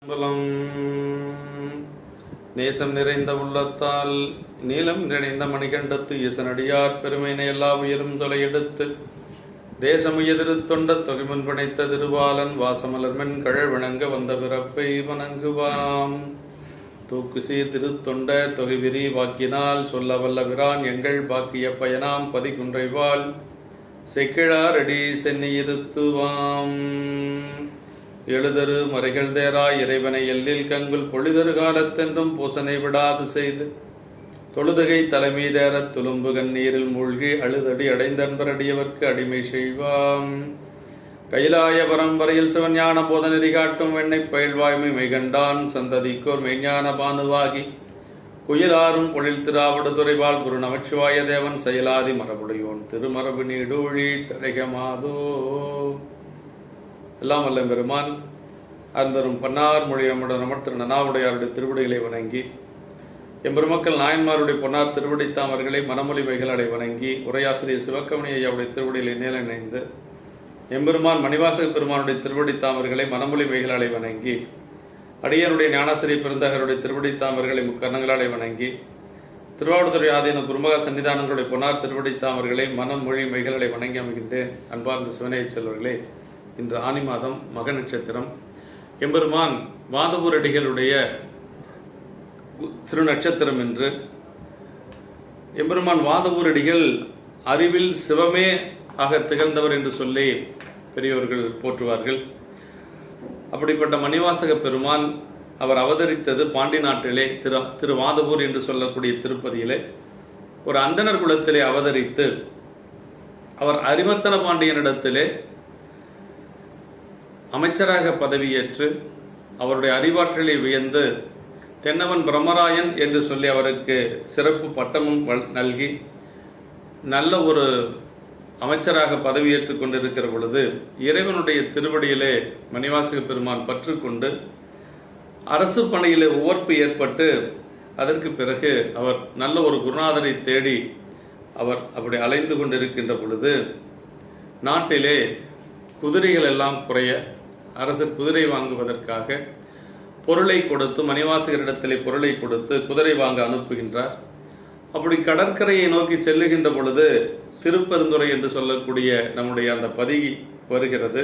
பலம் நேசம் நிறைந்த உள்ளத்தால் நீலம் நிறைந்த மணிகண்டத்து ஈசனடியார் பெருமையினை எல்லா உயிரும் தொலையெடுத்து தேசமுயதிரு தொண்ட தொகைமுன் படைத்த திருவாளன் வாசமலர்மென் கழல் வணங்க வந்த பிறப்பை வணங்குவாம். தூக்கு சீர் திருத்தொண்ட தொகைவிரி வாக்கினால் சொல்ல வல்ல விரான் எங்கள் பாக்கிய பயனாம் பதிகுன்றைவாள் செக்கிழாரடி சென்னியிருத்துவாம். எழுதரு மறைகள் தேராய் இறைவனை எல்லில் கங்குல் பொழிதரு காலத்தென்றும் பூசனை விடாது செய்து தொழுதுகை தலைமை தேரத் துளும்பு கண்ணீரில் மூழ்கி அழுதடி அடைந்தன்பரடியவர்க்கு அடிமை செய்வாம். கைலாய பரம்பரையில் சிவஞான போத நெறி காட்டும் வெண்ணை பயில்வாய்மை மெய்கண்டான் சந்ததிக்கோர் மெய்ஞான பானுவாகி குயிலாரும் பொழில் திராவிட துறைவாள் குரு நமச்சிவாய தேவன் செயலாதி மரபுடையோன் திருமரபு நீடூழி தழைகமாதோ. எல்லாம் வல்ல பெருமான் அருந்தரும் பன்னார் மொழியமுடன் அமர் திரு நனாவுடையாருடைய திருவடிகளை வணங்கி எம்பெருமக்கள் நாயன்மாருடைய பொன்னார் திருவடித்தாமர்களை மனமொழி மைகளை வணங்கி உரையாசிரியர் சிவக்கமணி ஐயாவுடைய திருவடிகளை நேர இணைந்து எம்பெருமான் மணிவாசக பெருமானுடைய திருவடித்தாமர்களை மனமொழி மைகளை வணங்கி அடியனுடைய ஞானாசிரியர் பெருந்தகருடைய திருவடித்தாமர்களை முக்கரணங்களாலை வணங்கி திருவாவடுதுறை ஆதீன குருமகா சன்னிதானங்களுடைய பொன்னார் திருவடித்தாமர்களை மனமொழி மைகளை வணங்கி அமைகின்றேன். அன்பார்ந்த சிவனைய செல்வர்களே, இன்று ஆனி மாதம் மக நட்சத்திரம். எம்பெருமான் வாதவூரடிகளுடைய திருநட்சத்திரம் என்று எம்பெருமான் வாதவூரடிகள் அறிவில் சிவமே ஆக திகழ்ந்தவர் என்று சொல்லி பெரியோர்கள் போற்றுவார்கள். அப்படிப்பட்ட மணிவாசக பெருமான் அவர் அவதரித்தது பாண்டி நாட்டிலே திருவாதவூர் என்று சொல்லக்கூடிய திருப்பதியிலே ஒரு அந்தனர் குலத்திலே அவதரித்து அவர் அரிமர்த்தன பாண்டியனிடத்திலே அமைச்சராக பதவியேற்று அவருடைய அறிவாற்றலை வியந்து தென்னவன் பிரம்மராயன் என்று சொல்லி அவருக்கு சிறப்பு பட்டமும் நல்கி நல்ல ஒரு அமைச்சராக பதவியேற்றுக் கொண்டிருக்கிற பொழுது இறைவனுடைய திருவடியிலே மணிவாசக பெருமான் பற்று கொண்டு அரசு பணியிலே உவர்ப்பு ஏற்பட்டு அதற்கு பிறகு அவர் நல்ல ஒரு குருநாதரை தேடி அவர் அப்படி அலைந்து கொண்டிருக்கின்ற பொழுது நாட்டிலே குதிரைகள் எல்லாம் குறைய அரசர் குதிரை வாங்குவதற்காக பொருளை கொடுத்து மணிவாசகரிடத்திலே பொருளை கொடுத்து குதிரை வாங்க அனுப்புகின்றார். அப்படி கடற்கரையை நோக்கி செல்லுகின்ற பொழுது திருப்பெருந்துறை என்று சொல்லக்கூடிய நம்முடைய அந்த பதி வருகிறது.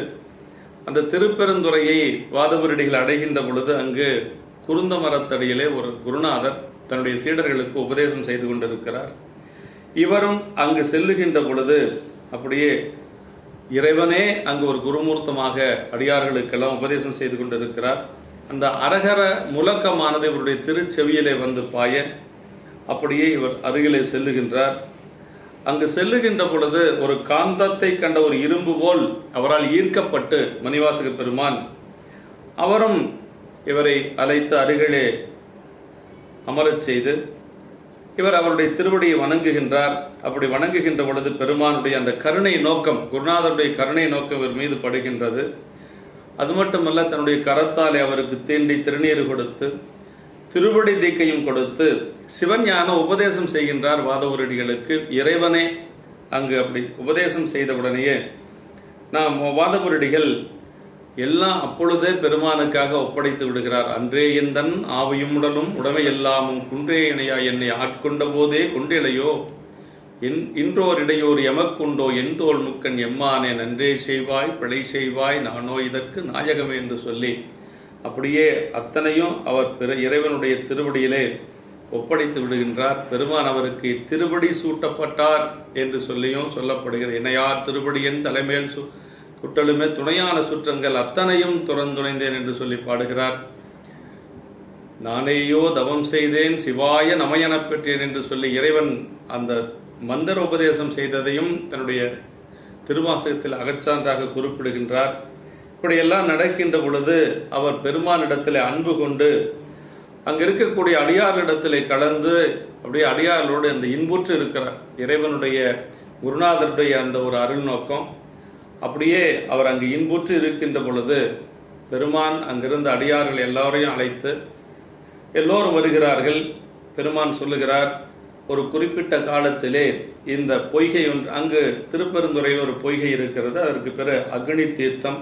அந்த திருப்பெருந்துறையை வாதவூரடிகள் அடைகின்ற பொழுது அங்கு குருந்த மரத்தடியிலே ஒரு குருநாதர் தன்னுடைய சீடர்களுக்கு உபதேசம் செய்து கொண்டிருக்கிறார். இவரும் அங்கு செல்லுகின்ற பொழுது அப்படியே இறைவனே அங்கு ஒரு குருமூர்த்தமாக அடியார்களுக்கெல்லாம் உபதேசம் செய்து கொண்டிருக்கிறார். அந்த அரகர முழக்கமானது இவருடைய திருச்செவியிலே வந்து பாய அப்படியே இவர் அருகிலே செல்லுகின்றார். அங்கு செல்லுகின்ற பொழுது ஒரு காந்தத்தை கண்ட ஒரு இரும்பு போல் அவரால் ஈர்க்கப்பட்டு மணிவாசக பெருமான் அவரும் இவரை அழைத்து அருகிலே அமரச் செய்து இவர் அவருடைய திருவடியை வணங்குகின்றார். அப்படி வணங்குகின்ற பொழுது பெருமானுடைய அந்த கருணை நோக்கம், குருநாதருடைய கருணை நோக்கம் இவர் மீது படுகின்றது. அது மட்டுமல்ல, தன்னுடைய கரத்தாலே அவருக்கு தீண்டி திருநீர் கொடுத்து திருவடி தீக்கையும் கொடுத்து சிவஞான உபதேசம் செய்கின்றார் வாதவூரடிகளுக்கு. இறைவனே அங்கு அப்படி உபதேசம் செய்தவுடனேயே நாம் வாதவூரடிகள் எல்லாம் அப்பொழுதே பெருமானுக்காக ஒப்படைத்து விடுகிறார். அன்றே எந்தன் ஆவையும் உடலும் உடமை எல்லாமும் குன்றே இணையா என்னை ஆட்கொண்ட போதே கொண்டிலையோ இன்றோர் இடையோர் எமக்குண்டோ என் தோல் முக்கன் எம்மானே நன்றே செய்வாய் பிழை செய்வாய் நானோ இதற்கு நாயகமே என்று சொல்லி அப்படியே அத்தனையும் அவர் இறைவனுடைய திருவடியிலே ஒப்படைத்து விடுகின்றார். பெருமான் அவருக்கு திருவடி சூட்டப்பட்டார் என்று சொல்லியும் சொல்லப்படுகிறது. இணையார் திருவடியின் தலைமையில் குட்டலுமே துணையான சுற்றங்கள் அத்தனையும் துறந்துணைந்தேன் என்று சொல்லி பாடுகிறார். நானேயோ தவம் செய்தேன் சிவாய நமையெனப் பெற்றேன் என்று சொல்லி இறைவன் அந்த மந்திர உபதேசம் செய்ததையும் தன்னுடைய திருவாசகத்தில் அகச்சான்றாக குறிப்பிடுகின்றார். இப்படியெல்லாம் நடக்கின்ற பொழுது அவர் பெருமானிடத்தில் அன்பு கொண்டு அங்கு இருக்கக்கூடிய அடியாரிடத்திலே கலந்து அப்படியே அடியார்களோடு அந்த இன்புற்று இருக்கிறார். இறைவனுடைய குருநாதருடைய அந்த ஒரு அருள் நோக்கம் அப்படியே அவர் அங்கு இன்புற்று இருக்கின்ற பொழுது பெருமான் அங்கிருந்த அடியார்கள் எல்லாரையும் அழைத்து எல்லோரும் வருகிறார்கள். பெருமான் சொல்லுகிறார், ஒரு குறிப்பிட்ட காலத்திலே இந்த பொய்கை ஒன்று அங்கு திருப்பெருந்துறையில் ஒரு பொய்கை இருக்கிறது. அதற்கு பிறகு அக்னி தீர்த்தம்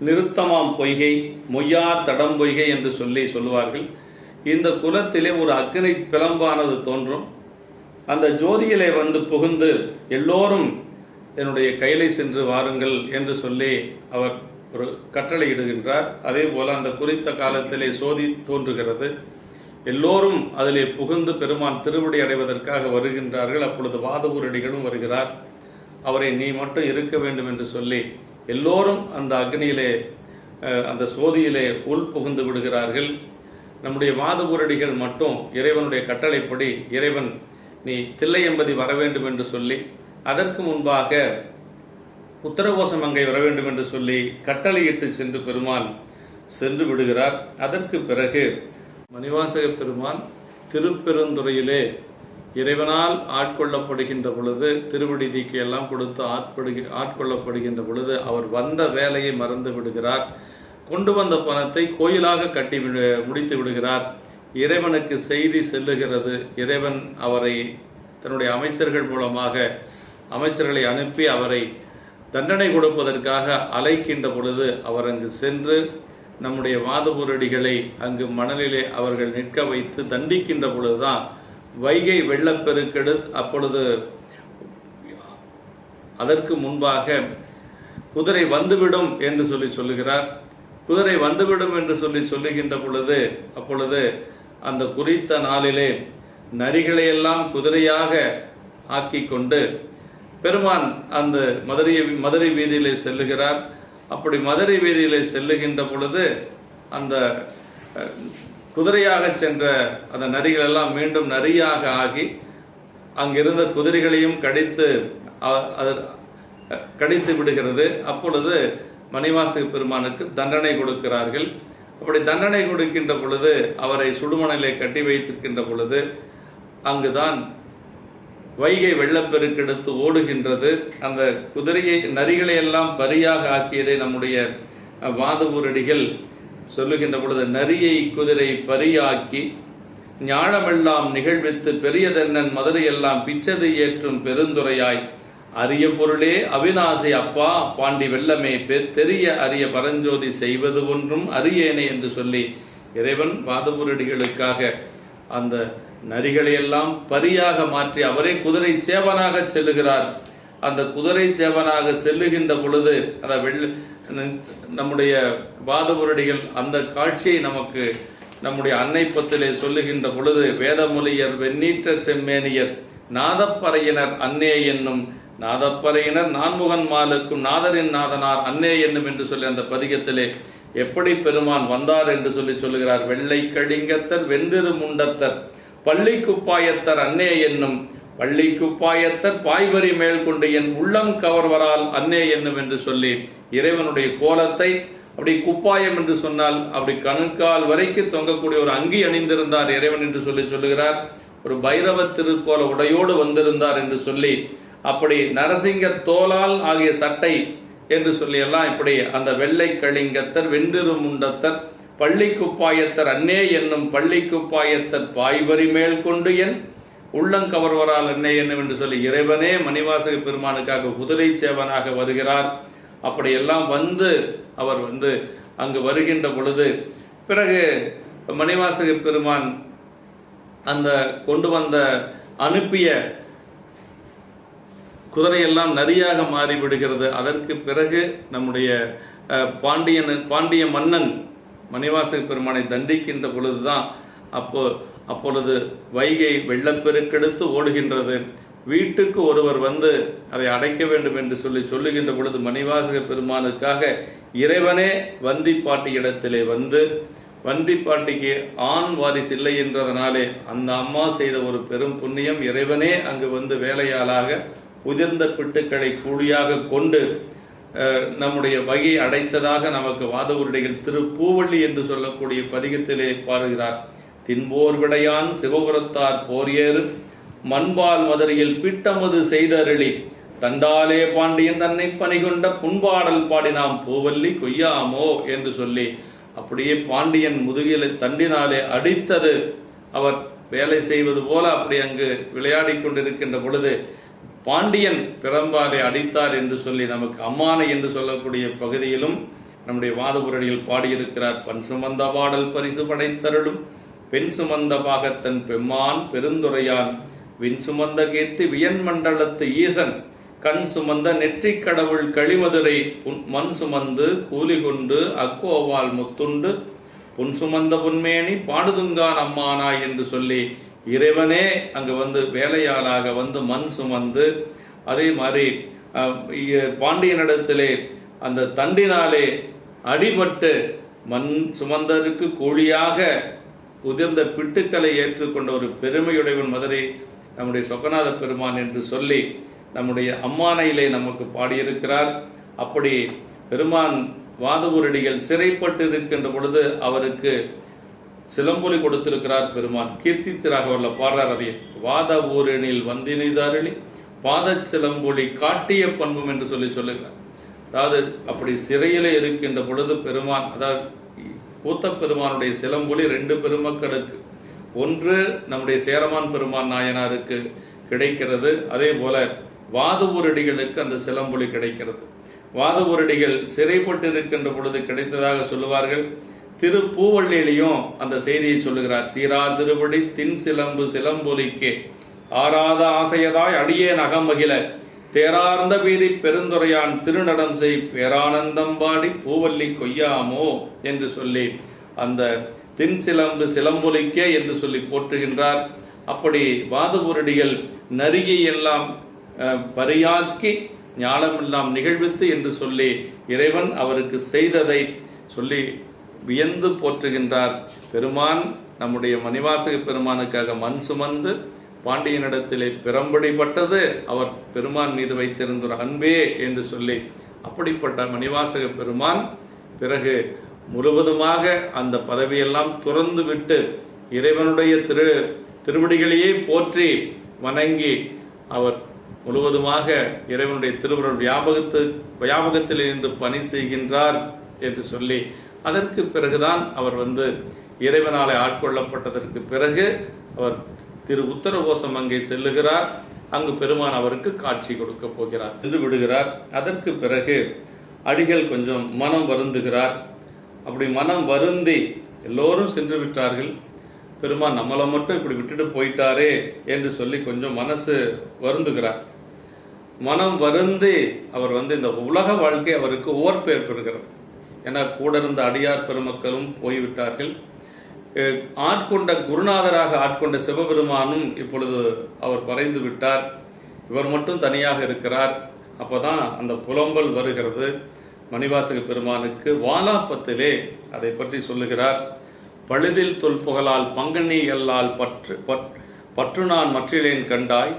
நிறுத்தமாம் பொய்கை, மொய்யார் தடம் பொய்கை என்று சொல்லுவார்கள். இந்த குலத்திலே ஒரு அக்னி பிளம்பானது தோன்றும். அந்த ஜோதியிலே வந்து புகுந்து எல்லோரும் என்னுடைய கையிலை சென்று வாருங்கள் என்று சொல்லி அவர் ஒரு கட்டளை இடுகின்றார். அதே போல அந்த குறித்த காலத்திலே சோதி தோன்றுகிறது. எல்லோரும் அதிலே புகுந்து பெருமான் திருவடி அடைவதற்காக வருகின்றார்கள். அப்பொழுது வாதவூரடிகளும் வருகிறார். அவரை நீ மட்டும் இருக்க வேண்டும் என்று சொல்லி எல்லோரும் அந்த அக்னியிலே அந்த சோதியிலே உள் புகுந்து விடுகிறார்கள். நம்முடைய வாதவூரடிகள் மட்டும் இறைவனுடைய கட்டளைப்படி இறைவன் நீ தில்லையம்பதி வர வேண்டும் என்று சொல்லி, அதற்கு முன்பாக உத்தரகோசம் அங்கே வர வேண்டும் என்று சொல்லி கட்டளையிட்டு சென்று பெருமான் சென்று விடுகிறார். அதற்கு பிறகு மணிவாசக பெருமான் திருப்பெருந்துறையிலே இறைவனால் ஆட்கொள்ளப்படுகின்ற பொழுது, திருவடி தீக்கு எல்லாம் கொடுத்து ஆட்கொள்ளப்படுகின்ற பொழுது அவர் வந்த வேலையை மறந்து விடுகிறார். கொண்டு வந்த பணத்தை கோயிலாக கட்டி முடித்து விடுகிறார். இறைவனுக்கு செய்தி செல்லுகிறது. இறைவன் அவரை தன்னுடைய அமைச்சர்கள் மூலமாக அமைச்சர்களை அனுப்பி அவரை தண்டனை கொடுப்பதற்காக அழைக்கின்ற பொழுது அவர் அங்கு சென்று நம்முடைய வாதவூரடிகளை அங்கு மணலிலே அவர்கள் நிற்க வைத்து தண்டிக்கின்ற பொழுதுதான் வைகை வெள்ளப்பெருக்கெடு. அப்பொழுது அதற்கு முன்பாக குதிரை வந்துவிடும் என்று சொல்லுகிறார். குதிரை வந்துவிடும் என்று சொல்லுகின்ற பொழுது அப்பொழுது அந்த குறித்த நாளிலே நரிகளையெல்லாம் குதிரையாக ஆக்கி கொண்டு பெருமான் அந்த மதுரை வீதியிலே செல்லுகிறார். அப்படி மதுரை வீதியிலே செல்லுகின்ற பொழுது அந்த குதிரையாக சென்ற அந்த நரிகள் எல்லாம் மீண்டும் நரியாக ஆகி அங்கிருந்த குதிரைகளையும் கடித்து விடுகிறது. அப்பொழுது மணிவாசக பெருமானுக்கு தண்டனை கொடுக்கிறார்கள். அப்படி தண்டனை கொடுக்கின்ற பொழுது அவரை சுடுமணலை கட்டி வைத்திருக்கின்ற பொழுது அங்குதான் வைகை வெள்ளப்பெருக்கெடுத்து ஓடுகின்றது. அந்த நரிகளை எல்லாம் பரியாக ஆக்கியதை நம்முடைய வாதவூரடிகள் சொல்லுகின்ற பொழுது, நரியை குதிரை பரியாக்கி ஞாழமெல்லாம் நிகழ்வித்து பெரியதென்னன் மதுரையெல்லாம் பிச்சது ஏற்றும் பெருந்துரையாய் அரிய பொருளே அவிநாசி அப்பா பாண்டி வெள்ளமே தெரிய அரிய பரஞ்சோதி செய்வது ஒன்றும் அரியேனே என்று சொல்லி இறைவன் வாதவூரடிகளுக்காக அந்த நரிகளையெல்லாம் பரியாக மாற்றி அவரே குதிரை சேவனாக செல்லுகிறார். அந்த குதிரை சேவனாக செல்லுகின்ற பொழுது நம்முடைய வாதவூரடிகள் அந்த காட்சியை நமக்கு நம்முடைய அன்னைப்பத்திலே சொல்லுகின்ற பொழுது, வேதமொழியர் வெண்ணீற்ற செம்மேனியர் நாதப்பறையினர் அன்னே என்னும் நாதப்பறையினர் நான்முகன் மாலுக்கும் நாதரின் நாதனார் அன்னே என்னும் என்று சொல்லி அந்த பதிகத்திலே எப்படி பெருமான் வந்தார் என்று சொல்லுகிறார். வெள்ளை கழிங்கத்தர் வெந்திரு முண்டத்தர் பள்ளி குப்பாயத்தர் அன்னே என்னும் பள்ளி குப்பாயத்தர் பாய்வரி மேல் கொண்டு என் உள்ளம் கவர்வரால் அன்னே என்னும் என்று சொல்லி இறைவனுடைய கோலத்தை, அப்படி குப்பாயம் என்று சொன்னால் அப்படி கணுக்கால் வரைக்கும் தொங்கக்கூடிய ஒரு அங்கி அணிந்திருந்தார் இறைவன் என்று சொல்லுகிறார். ஒரு பைரவ திருக்கோல உடையோடு வந்திருந்தார் என்று சொல்லி, அப்படி நரசிங்க தோலால் ஆகிய சட்டை என்று சொல்லி எல்லாம் இப்படி அந்த வெள்ளை கழிங்கத்தர் வெந்திரு முண்டத்தர் பள்ளி குப்பாயத்தர் அன்னே என்னும் பள்ளி குப்பாயத்தர் பாய்வரி மேல் கொண்டு என் உள்ளங்கவர்வரால் அன்னே என்னும் என்று சொல்லி இறைவனே மணிவாசக பெருமானுக்காக குதிரை சேவனாக வருகிறார். அப்படியெல்லாம் அவர் அங்கு வருகின்ற பொழுது பிறகு மணிவாசக பெருமான் அந்த கொண்டு வந்த அனுப்பிய குதிரையெல்லாம் நரியாக மாறிவிடுகிறது. அதற்கு பிறகு நம்முடைய பாண்டிய மன்னன் மணிவாசக பெருமானை தண்டிக்கின்ற பொழுதுதான் அப்பொழுது வைகை வெள்ளப்பெருக்கெடுத்து ஓடுகின்றது. வீட்டுக்கு ஒருவர் அதை அடைக்க வேண்டும் என்று சொல்லுகின்ற பொழுது மணிவாசக பெருமானுக்காக இறைவனே வந்திப்பாட்டி இடத்திலே வந்திப்பாட்டிக்கு ஆண் வாரிசு இல்லை என்றதனாலே அந்த அம்மா செய்த ஒரு பெரும் புண்ணியம். இறைவனே அங்கு வேலையாளாக உதிர்ந்த பிட்டுக்களை கூலியாக கொண்டு நம்முடைய வகை அடைத்ததாக நமக்கு வாதவூரடிகள் திருப்பூவள்ளி என்று சொல்லக்கூடிய பதிகத்திலே பாருகிறார். தின்போர் விடையான் சிவபுரத்தார் போர் ஏறு மண்பால் மதுரையில் பிட்டமது செய்தருளி தண்டாலே பாண்டியன் தன்னை பணிகொண்ட புண்பாடல் பாடினாம் பூவல்லி கொய்யாமோ என்று சொல்லி அப்படியே பாண்டியன் முதுகில தண்டினாலே அடித்தது அவர் வேலை செய்வது போல அப்படி அங்கு விளையாடி கொண்டிருக்கின்ற பொழுது பாண்டியன் பிரம்பாலே அடித்தார் என்று சொல்லி நமக்கு அம்மானை என்று சொல்லக்கூடிய பகுதியிலும் நம்முடைய வாதபுரடியில் பாடியிருக்கிறார். பண் சுமந்த பாடல் பரிசு படைத்தருளும் பெண் சுமந்த பாகத்தன் பெம்மான் பெருந்துரையான் விண் சுமந்த கீர்த்தி வியன் மண்டலத்து ஈசன் கண் சுமந்த நெற்றிக் கடவுள் களிமதுரை மண் சுமந்து கூலி கொண்டு அக்கோவால் முத்துண்டு புன் சுமந்த புன்மேனி பாடுதுங்கான் அம்மானாய் என்று சொல்லி இறைவனே அங்கு வந்து வேலையாளாக வந்து மண் சுமந்து, அதே மாதிரி பாண்டியனிடத்திலே அந்த தண்டினாலே அடிபட்டு மண் சுமந்தருக்கு கூலியாக உதிர்ந்த பிட்டுக்களை ஏற்றுக்கொண்ட ஒரு பெருமையுடையவன் மதுரை நம்முடைய சொக்கநாத பெருமான் என்று சொல்லி நம்முடைய அம்மானையிலே நமக்கு பாடியிருக்கிறார். அப்படி பெருமான் வாதவூரடிகள் சிறைப்பட்டு இருக்கின்ற பொழுது அவருக்கு சிலம்பொலி கொடுத்திருக்கிறார் பெருமான். கீர்த்தித்திராகவர்ல பாடுறார். அதை வாதவூரனில் வந்தினிதாரணி பாத சிலம்பொலி காட்டிய பண்பும் என்று சொல்லி சொல்லுகிறார். அதாவது அப்படி சிறையிலே இருக்கின்ற பொழுது பெருமான், அதாவது கூத்த பெருமானுடைய சிலம்பொலி 2 பெருமக்களுக்கு, ஒன்று நம்முடைய சேரமான் பெருமான் நாயனாருக்கு கிடைக்கிறது, அதே போல வாதவூரடிகளுக்கு அந்த சிலம்பொலி கிடைக்கிறது. வாதவூரடிகள் சிறைப்பட்டு இருக்கின்ற பொழுது கிடைத்ததாக சொல்லுவார்கள். திருப்பூவள்ளியிலையும் அந்த செய்தியை சொல்லுகிறார். சீரா திருவடி தின் சிலம்பு சிலம்பொலிக்கே ஆராத ஆசையதாய் அடியே நகமகில தேரார்ந்த வீதி பெருந்துரையான் திருநடம் செய் பேரானந்தம் பாடி பூவல்லி கொய்யாமோ என்று சொல்லி அந்த தின் சிலம்பு சிலம்பொலிக்கே என்று சொல்லி போற்றுகின்றார். அப்படி வாதவூரடிகள் நரியை எல்லாம் பரியாக்கி ஞானமெல்லாம் நிகழ்வித்து என்று சொல்லி இறைவன் அவருக்கு செய்ததை சொல்லி வியந்து போற்றுகின்றார். பெருமான் நம்முடைய மணிவாசக பெருமானுக்காக மண் சுமந்து பாண்டியனிடத்திலே பிறம்படிப்பட்டது அவர் பெருமான் மீது வைத்திருந்த ஒரு அன்பே என்று சொல்லி, அப்படிப்பட்ட மணிவாசக பெருமான் பிறகு முழுவதுமாக அந்த பதவியெல்லாம் துறந்து விட்டு இறைவனுடைய திருவடிகளையே போற்றி வணங்கி அவர் முழுவதுமாக இறைவனுடைய திருவருள் வியாபகத்தில் இன்று பணி செய்கின்றார் என்று சொல்லி, அதற்கு பிறகுதான் அவர் வந்து இறைவனாலே ஆட்கொள்ளப்பட்டதற்கு பிறகு அவர் திரு உத்தரகோசம் அங்கே செல்லுகிறார். அங்கு பெருமான் அவருக்கு காட்சி கொடுக்க போகிறார் என்று விடுகிறார். அதற்கு பிறகு அடிகள் கொஞ்சம் மனம் வருந்துகிறார். அப்படி மனம் வருந்தி எல்லோரும் சென்று விட்டார்கள், பெருமான் நம்மளை மட்டும் இப்படி விட்டுட்டு போயிட்டாரே என்று சொல்லி கொஞ்சம் மனசு வருந்துகிறார். மனம் வருந்தி அவர் வந்து இந்த உலக வாழ்க்கை அவருக்கு ஓர்ப்பேற்படுகிறது. ஏன்னா கூட இருந்த அடியார் பெருமக்களும் போய்விட்டார்கள். ஆட்கொண்ட குருநாதராக ஆட்கொண்ட சிவபெருமானும் இப்பொழுது அவர் மறைந்து விட்டார். இவர் மட்டும் தனியாக இருக்கிறார். அப்போதான் அந்த புலம்பல் வருகிறது மணிவாசக பெருமானுக்கு. வாலாப்பத்திலே அதை பற்றி சொல்லுகிறார். பழுதில் தொல்புகளால் பங்கனி எல்லால் பற்று நான் மற்றிலேன் கண்டாய்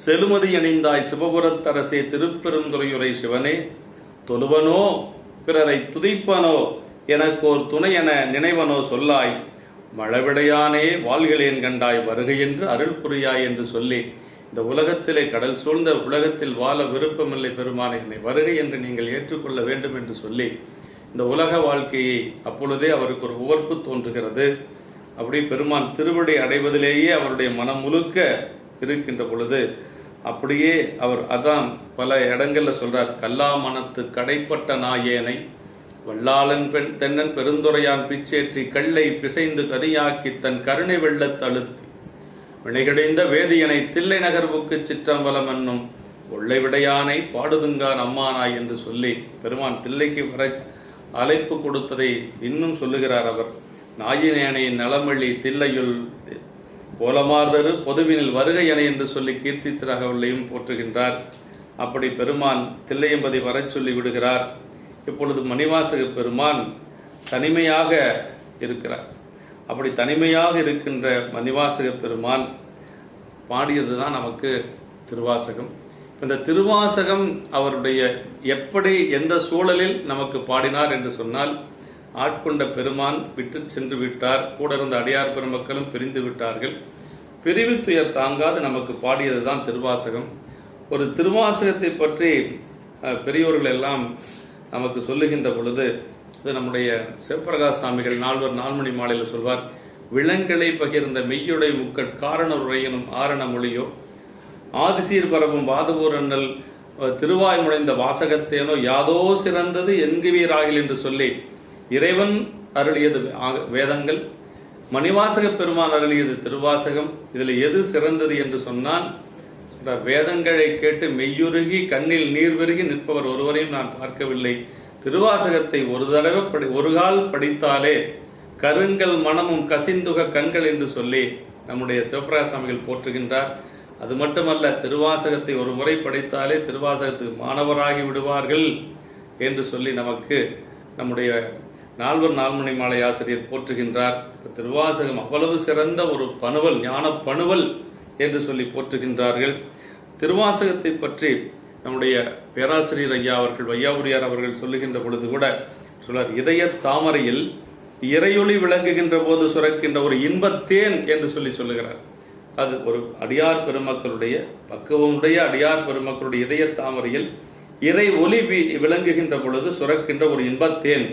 செலுமதி அணிந்தாய் சிவபுரத்தரசே திருப்பெருந்துறையுரை சிவனே தொழுவனோ பிறரை துதிப்பனோ எனக்கோர் துணை என நினைவனோ சொல்லாய் மழவிடையானே வாழ்களேன் கண்டாய் வருகை என்று அருள் புரியாய் என்று சொல்லி, இந்த உலகத்திலே கடல் சூழ்ந்த உலகத்தில் வாழ விருப்பமில்லை பெருமானை, என்னை வருகை என்று நீங்கள் ஏற்றுக்கொள்ள வேண்டும் என்று சொல்லி இந்த உலக வாழ்க்கையை அப்பொழுதே அவருக்கு ஒரு உவர்ப்பு தோன்றுகிறது. அப்படி பெருமான் திருவடி அடைவதிலேயே அவருடைய மனம் முழுக்க இருக்கின்ற பொழுது அப்படியே அவர் அதான் பல இடங்கள்ல சொல்றார். கல்லா மனத்து கடைப்பட்ட நாயேனை வல்லாளன் தென்னன் பெருந்துரையான் பிச்சேற்றி கல்லை பிசைந்து கரியாக்கி தன் கருணை வெள்ளத்தழுத்தி வினைகடைந்த வேதியனை தில்லை நகர்வுக்கு சிற்றம்பலம் என்னும் கொள்ளை விடையானை பாடுதுங்கான் அம்மானாய் என்று சொல்லி பெருமான் தில்லைக்கு வர அழைப்பு கொடுத்ததை இன்னும் சொல்லுகிறார். அவர் நாயினேனையின் நலமள்ளி தில்லையுள் கோலமார்தரு பொதுவினில் வருகை என என்று சொல்லி கீர்த்தித்திராகவல்லையும் போற்றுகின்றார். அப்படி பெருமான் தில்லையம்பதி வர சொல்லி விடுகிறார். இப்பொழுது மணிவாசக பெருமான் தனிமையாக இருக்கிறார். அப்படி தனிமையாக இருக்கின்ற மணிவாசக பெருமான் பாடியதுதான் நமக்கு திருவாசகம். இந்த திருவாசகம் அவருடைய எப்படி எந்த சூழலில் நமக்கு பாடினார் என்று சொன்னால், ஆட்கொண்ட பெருமான் விட்டு சென்று விட்டார், கூட இருந்த அடியார் பெருமக்களும் பிரிந்து விட்டார்கள். பிரிவு துயர் தாங்காது நமக்கு பாடியதுதான் திருவாசகம். ஒரு திருவாசகத்தை பற்றி பெரியோர்கள் எல்லாம் நமக்கு சொல்லுகின்ற பொழுது, இது நம்முடைய சிவபிரகாஷ் சாமிகள் நால்வர் நால்மணி மாலையில் சொல்வார். விலங்களை பகிர்ந்த மெய்யுடை முக்கட் காரண உரையனும் ஆரண மொழியோ ஆதிசீர் பரவும் வாதவூர் அண்ணல் திருவாய் முனைந்த வாசகத்தேனோ யாதோ சிறந்தது என்குவீராகில் என்று சொல்லி இறைவன் அருளியது வேதங்கள், மணிவாசக பெருமான் அருளியது திருவாசகம். இதில் எது சிறந்தது என்று சொன்னால், வேதங்களை கேட்டு மெய்யுருகி கண்ணில் நீர் பெருகி நிற்பவர் ஒருவரையும் நான் பார்க்கவில்லை. திருவாசகத்தை ஒரு கால் படித்தாலே கருங்கல் மனமும் கசிந்துக கண்கள் என்று சொல்லி நம்முடைய சிவபிரகாசாமிகள் போற்றுகின்றார். அது மட்டுமல்ல, திருவாசகத்தை ஒரு முறை படித்தாலே திருவாசகத்துக்கு மாணவராகி விடுவார்கள் என்று சொல்லி நமக்கு நம்முடைய நால்வர் நால்மணி மாலை ஆசிரியர் போற்றுகின்றார். திருவாசகம் அவ்வளவு சிறந்த ஒரு பணுவல், ஞான பணுவல் என்று சொல்லி போற்றுகின்றார்கள். திருவாசகத்தை பற்றி நம்முடைய பேராசிரியர் ஐயா அவர்கள், வையாபுரியார் அவர்கள் சொல்லுகின்ற பொழுது கூட சொல்லார், இதய தாமரையில் இறையொளி விளங்குகின்ற போது சுரக்கின்ற ஒரு இன்பத்தேன் என்று சொல்லி சொல்லுகிறார். அது ஒரு அடியார் பெருமக்களுடைய, பக்குவமுடைய அடியார் பெருமக்களுடைய இதய தாமரையில் இறை ஒளி விளங்குகின்ற பொழுது சுரக்கின்ற ஒரு இன்பத்தேன்.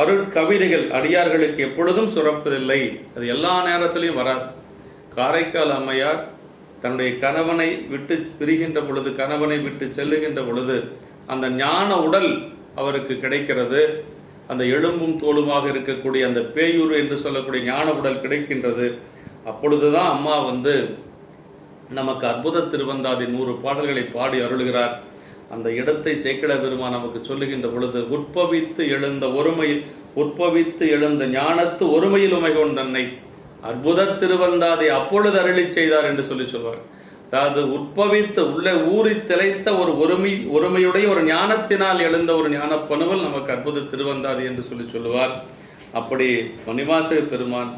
அருட்கவிதைகள் அடியார்களுக்கு எப்பொழுதும் சுரப்பதில்லை, அது எல்லா நேரத்திலையும் வராது. காரைக்கால் அம்மையார் தன்னுடைய கணவனை விட்டு பிரிகின்ற பொழுது, கணவனை விட்டு செல்லுகின்ற பொழுது அந்த ஞான உடல் அவருக்கு கிடைக்கிறது. அந்த எலும்பும் தோலுமாக இருக்கக்கூடிய அந்த பேயூர் என்று சொல்லக்கூடிய ஞான உடல் கிடைக்கின்றது. அப்பொழுதுதான் அம்மா நமக்கு அற்புத திருவந்தாதி 100 பாடல்களை பாடி அருளுகிறார். அந்த இடத்தை சேக்கிட பெருமான் நமக்கு சொல்லுகின்ற பொழுது, உற்பவித்து எழுந்த ஞானத்து ஒருமையில் உமைகொண் தன்னை அற்புத திருவந்தாதை அப்பொழுது அருளி செய்தார் என்று சொல்லி சொல்வார். அதாவது உற்பவித்து உள்ள ஊறி திளைத்த ஒரு ஒருமையுடைய ஒரு ஞானத்தினால் எழுந்த ஒரு ஞான பணுவல் நமக்கு அற்புத திருவந்தாதி என்று சொல்லி சொல்லுவார். அப்படி மணிவாசக பெருமான்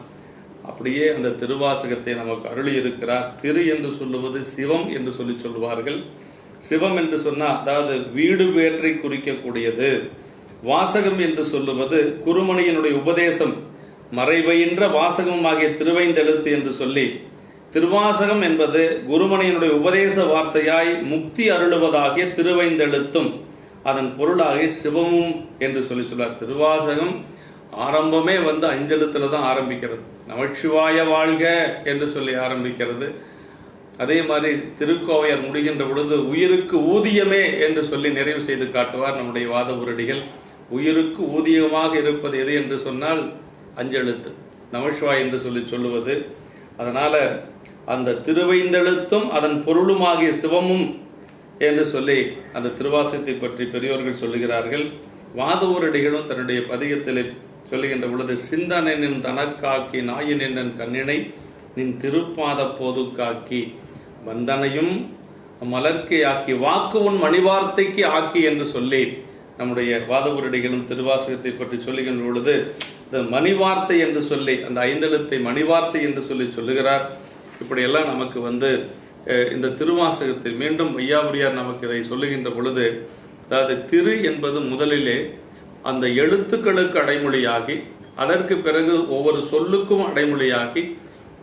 அப்படியே அந்த திருவாசகத்தை நமக்கு அருளி இருக்கிறார். திரு என்று சொல்லுவது சிவம் என்று சொல்லி சொல்லுவார்கள். சிவம் என்று சொன்னால் அதாவது வீடு வேற்றை குறிக்கக்கூடியது. வாசகம் என்று சொல்லுவது குருமணியினுடைய உபதேசம், மறைவையின்ற வாசகம் ஆகிய திருவைந்தெழுத்து என்று சொல்லி, திருவாசகம் என்பது குருமணியினுடைய உபதேச வார்த்தையாய் முக்தி அருளுவதாகிய திருவைந்தெழுத்தும் அதன் பொருளாகிய சிவமும் என்று சொல்லி சொல்வார். திருவாசகம் ஆரம்பமே 5 எழுத்துல தான் ஆரம்பிக்கிறது. நமச்சிவாய வாழ்க என்று சொல்லி ஆரம்பிக்கிறது. அதே மாதிரி திருக்கோவையார் முடிகின்ற பொழுது உயிருக்கு ஊதியமே என்று சொல்லி நிறைவு செய்து காட்டுவார் நம்முடைய வாதபுரடிகள். உயிருக்கு ஊதியமாக இருப்பது எது என்று சொன்னால் 5 எழுத்து நமச்சிவாய் என்று சொல்லி சொல்லுவது. அதனால அந்த திருவைந்தெழுத்தும் அதன் பொருளுமாகிய சிவமும் என்று சொல்லி அந்த திருவாசகத்தை பற்றி பெரியோர்கள் சொல்லுகிறார்கள். வாதவூரடிகளும் தன்னுடைய பதிகத்தில் சொல்லுகின்ற பொழுது, சிந்தனை நின் தனக்காக்கி நாயினின் கண்ணினை நின் திருப்பாத போது காக்கி வந்தனையும் மலர்க்கை ஆக்கி வாக்கு உன் மணிவார்த்தைக்கு ஆக்கி என்று சொல்லி நம்முடைய வாதவூரடிகளும் திருவாசகத்தை பற்றி சொல்லுகின்ற பொழுது இந்த மணிவார்த்தை என்று சொல்லி அந்த 5 எழுத்தை மணிவார்த்தை என்று சொல்லி சொல்லுகிறார். இப்படியெல்லாம் நமக்கு இந்த திருவாசகத்தில் மீண்டும் வையாபுரியார் நமக்கு இதை சொல்லுகின்ற பொழுது, அதாவது திரு என்பது முதலிலே அந்த எழுத்துக்களுக்கு அடைமொழியாகி, அதற்கு பிறகு ஒவ்வொரு சொல்லுக்கும் அடைமொழியாகி,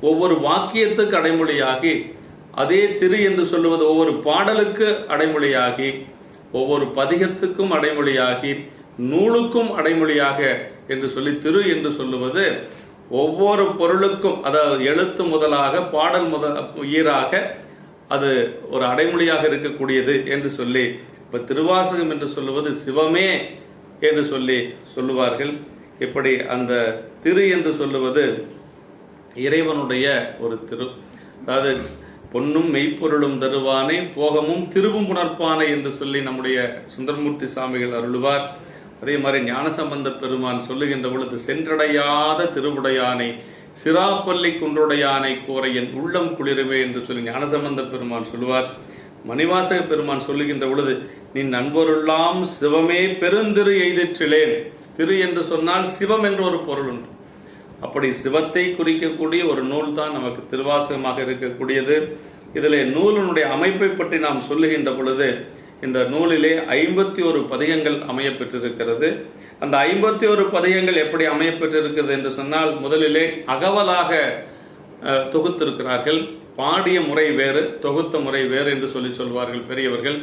ஒவ்வொரு வாக்கியத்துக்கு அடைமொழியாகி, அதே திரு என்று சொல்லுவது ஒவ்வொரு பாடலுக்கு அடைமொழியாகி, ஒவ்வொரு பதிகத்துக்கும் அடைமொழியாகி, நூலுக்கும் அடைமொழியாக என்று சொல்லி திரு என்று சொல்லுவது ஒவ்வொரு பொருளுக்கும், அதாவது எழுத்து முதலாக பாடல் ஈராக அது ஒரு அடைமொழியாக இருக்கக்கூடியது என்று சொல்லி, இப்ப திருவாசகம் என்று சொல்லுவது சிவமே என்று சொல்லி சொல்லுவார்கள். இப்படி அந்த திரு என்று சொல்லுவது இறைவனுடைய ஒரு திரு, அதாவது பொன்னும் மெய்ப்பொருளும் தருவானே போகமும் திருவும் உணர்ப்பானே என்று சொல்லி நம்முடைய சுந்தரமூர்த்தி சாமிகள் அருளுவார். அதே மாதிரி ஞானசம்பந்த பெருமான் சொல்லுகின்ற பொழுது, சென்றடையாத திருவுடையானை சிராப்பள்ளி குன்றுடையானை கோரையன் உள்ளம் குளிருமே என்று சொல்லி ஞானசம்பந்த பெருமான் சொல்லுவார். மணிவாசக பெருமான் சொல்லுகின்ற பொழுது, நீ நண்பருள்ளாம் சிவமே பெருந்திரு எய்திற்றிலேன். திரு என்று சொன்னால் சிவம் என்று ஒரு பொருள் உண்டு. அப்படி சிவத்தை குறிக்கக்கூடிய ஒரு நூல் தான் நமக்கு திருவாசகமாக இருக்கக்கூடியது. இதிலே நூலினுடைய அமைப்பை பற்றி நாம் சொல்லுகின்ற பொழுது, இந்த நூலிலே 51 பதிகங்கள் அமைய பெற்றிருக்கிறது. அந்த 51 பதிகங்கள் எப்படி அமைய பெற்றிருக்கிறது என்று சொன்னால், முதலிலே அகவலாக தொகுத்திருக்கிறார்கள். பாடிய முறை வேறு, தொகுத்த முறை வேறு என்று சொல்லி சொல்வார்கள் பெரியவர்கள்.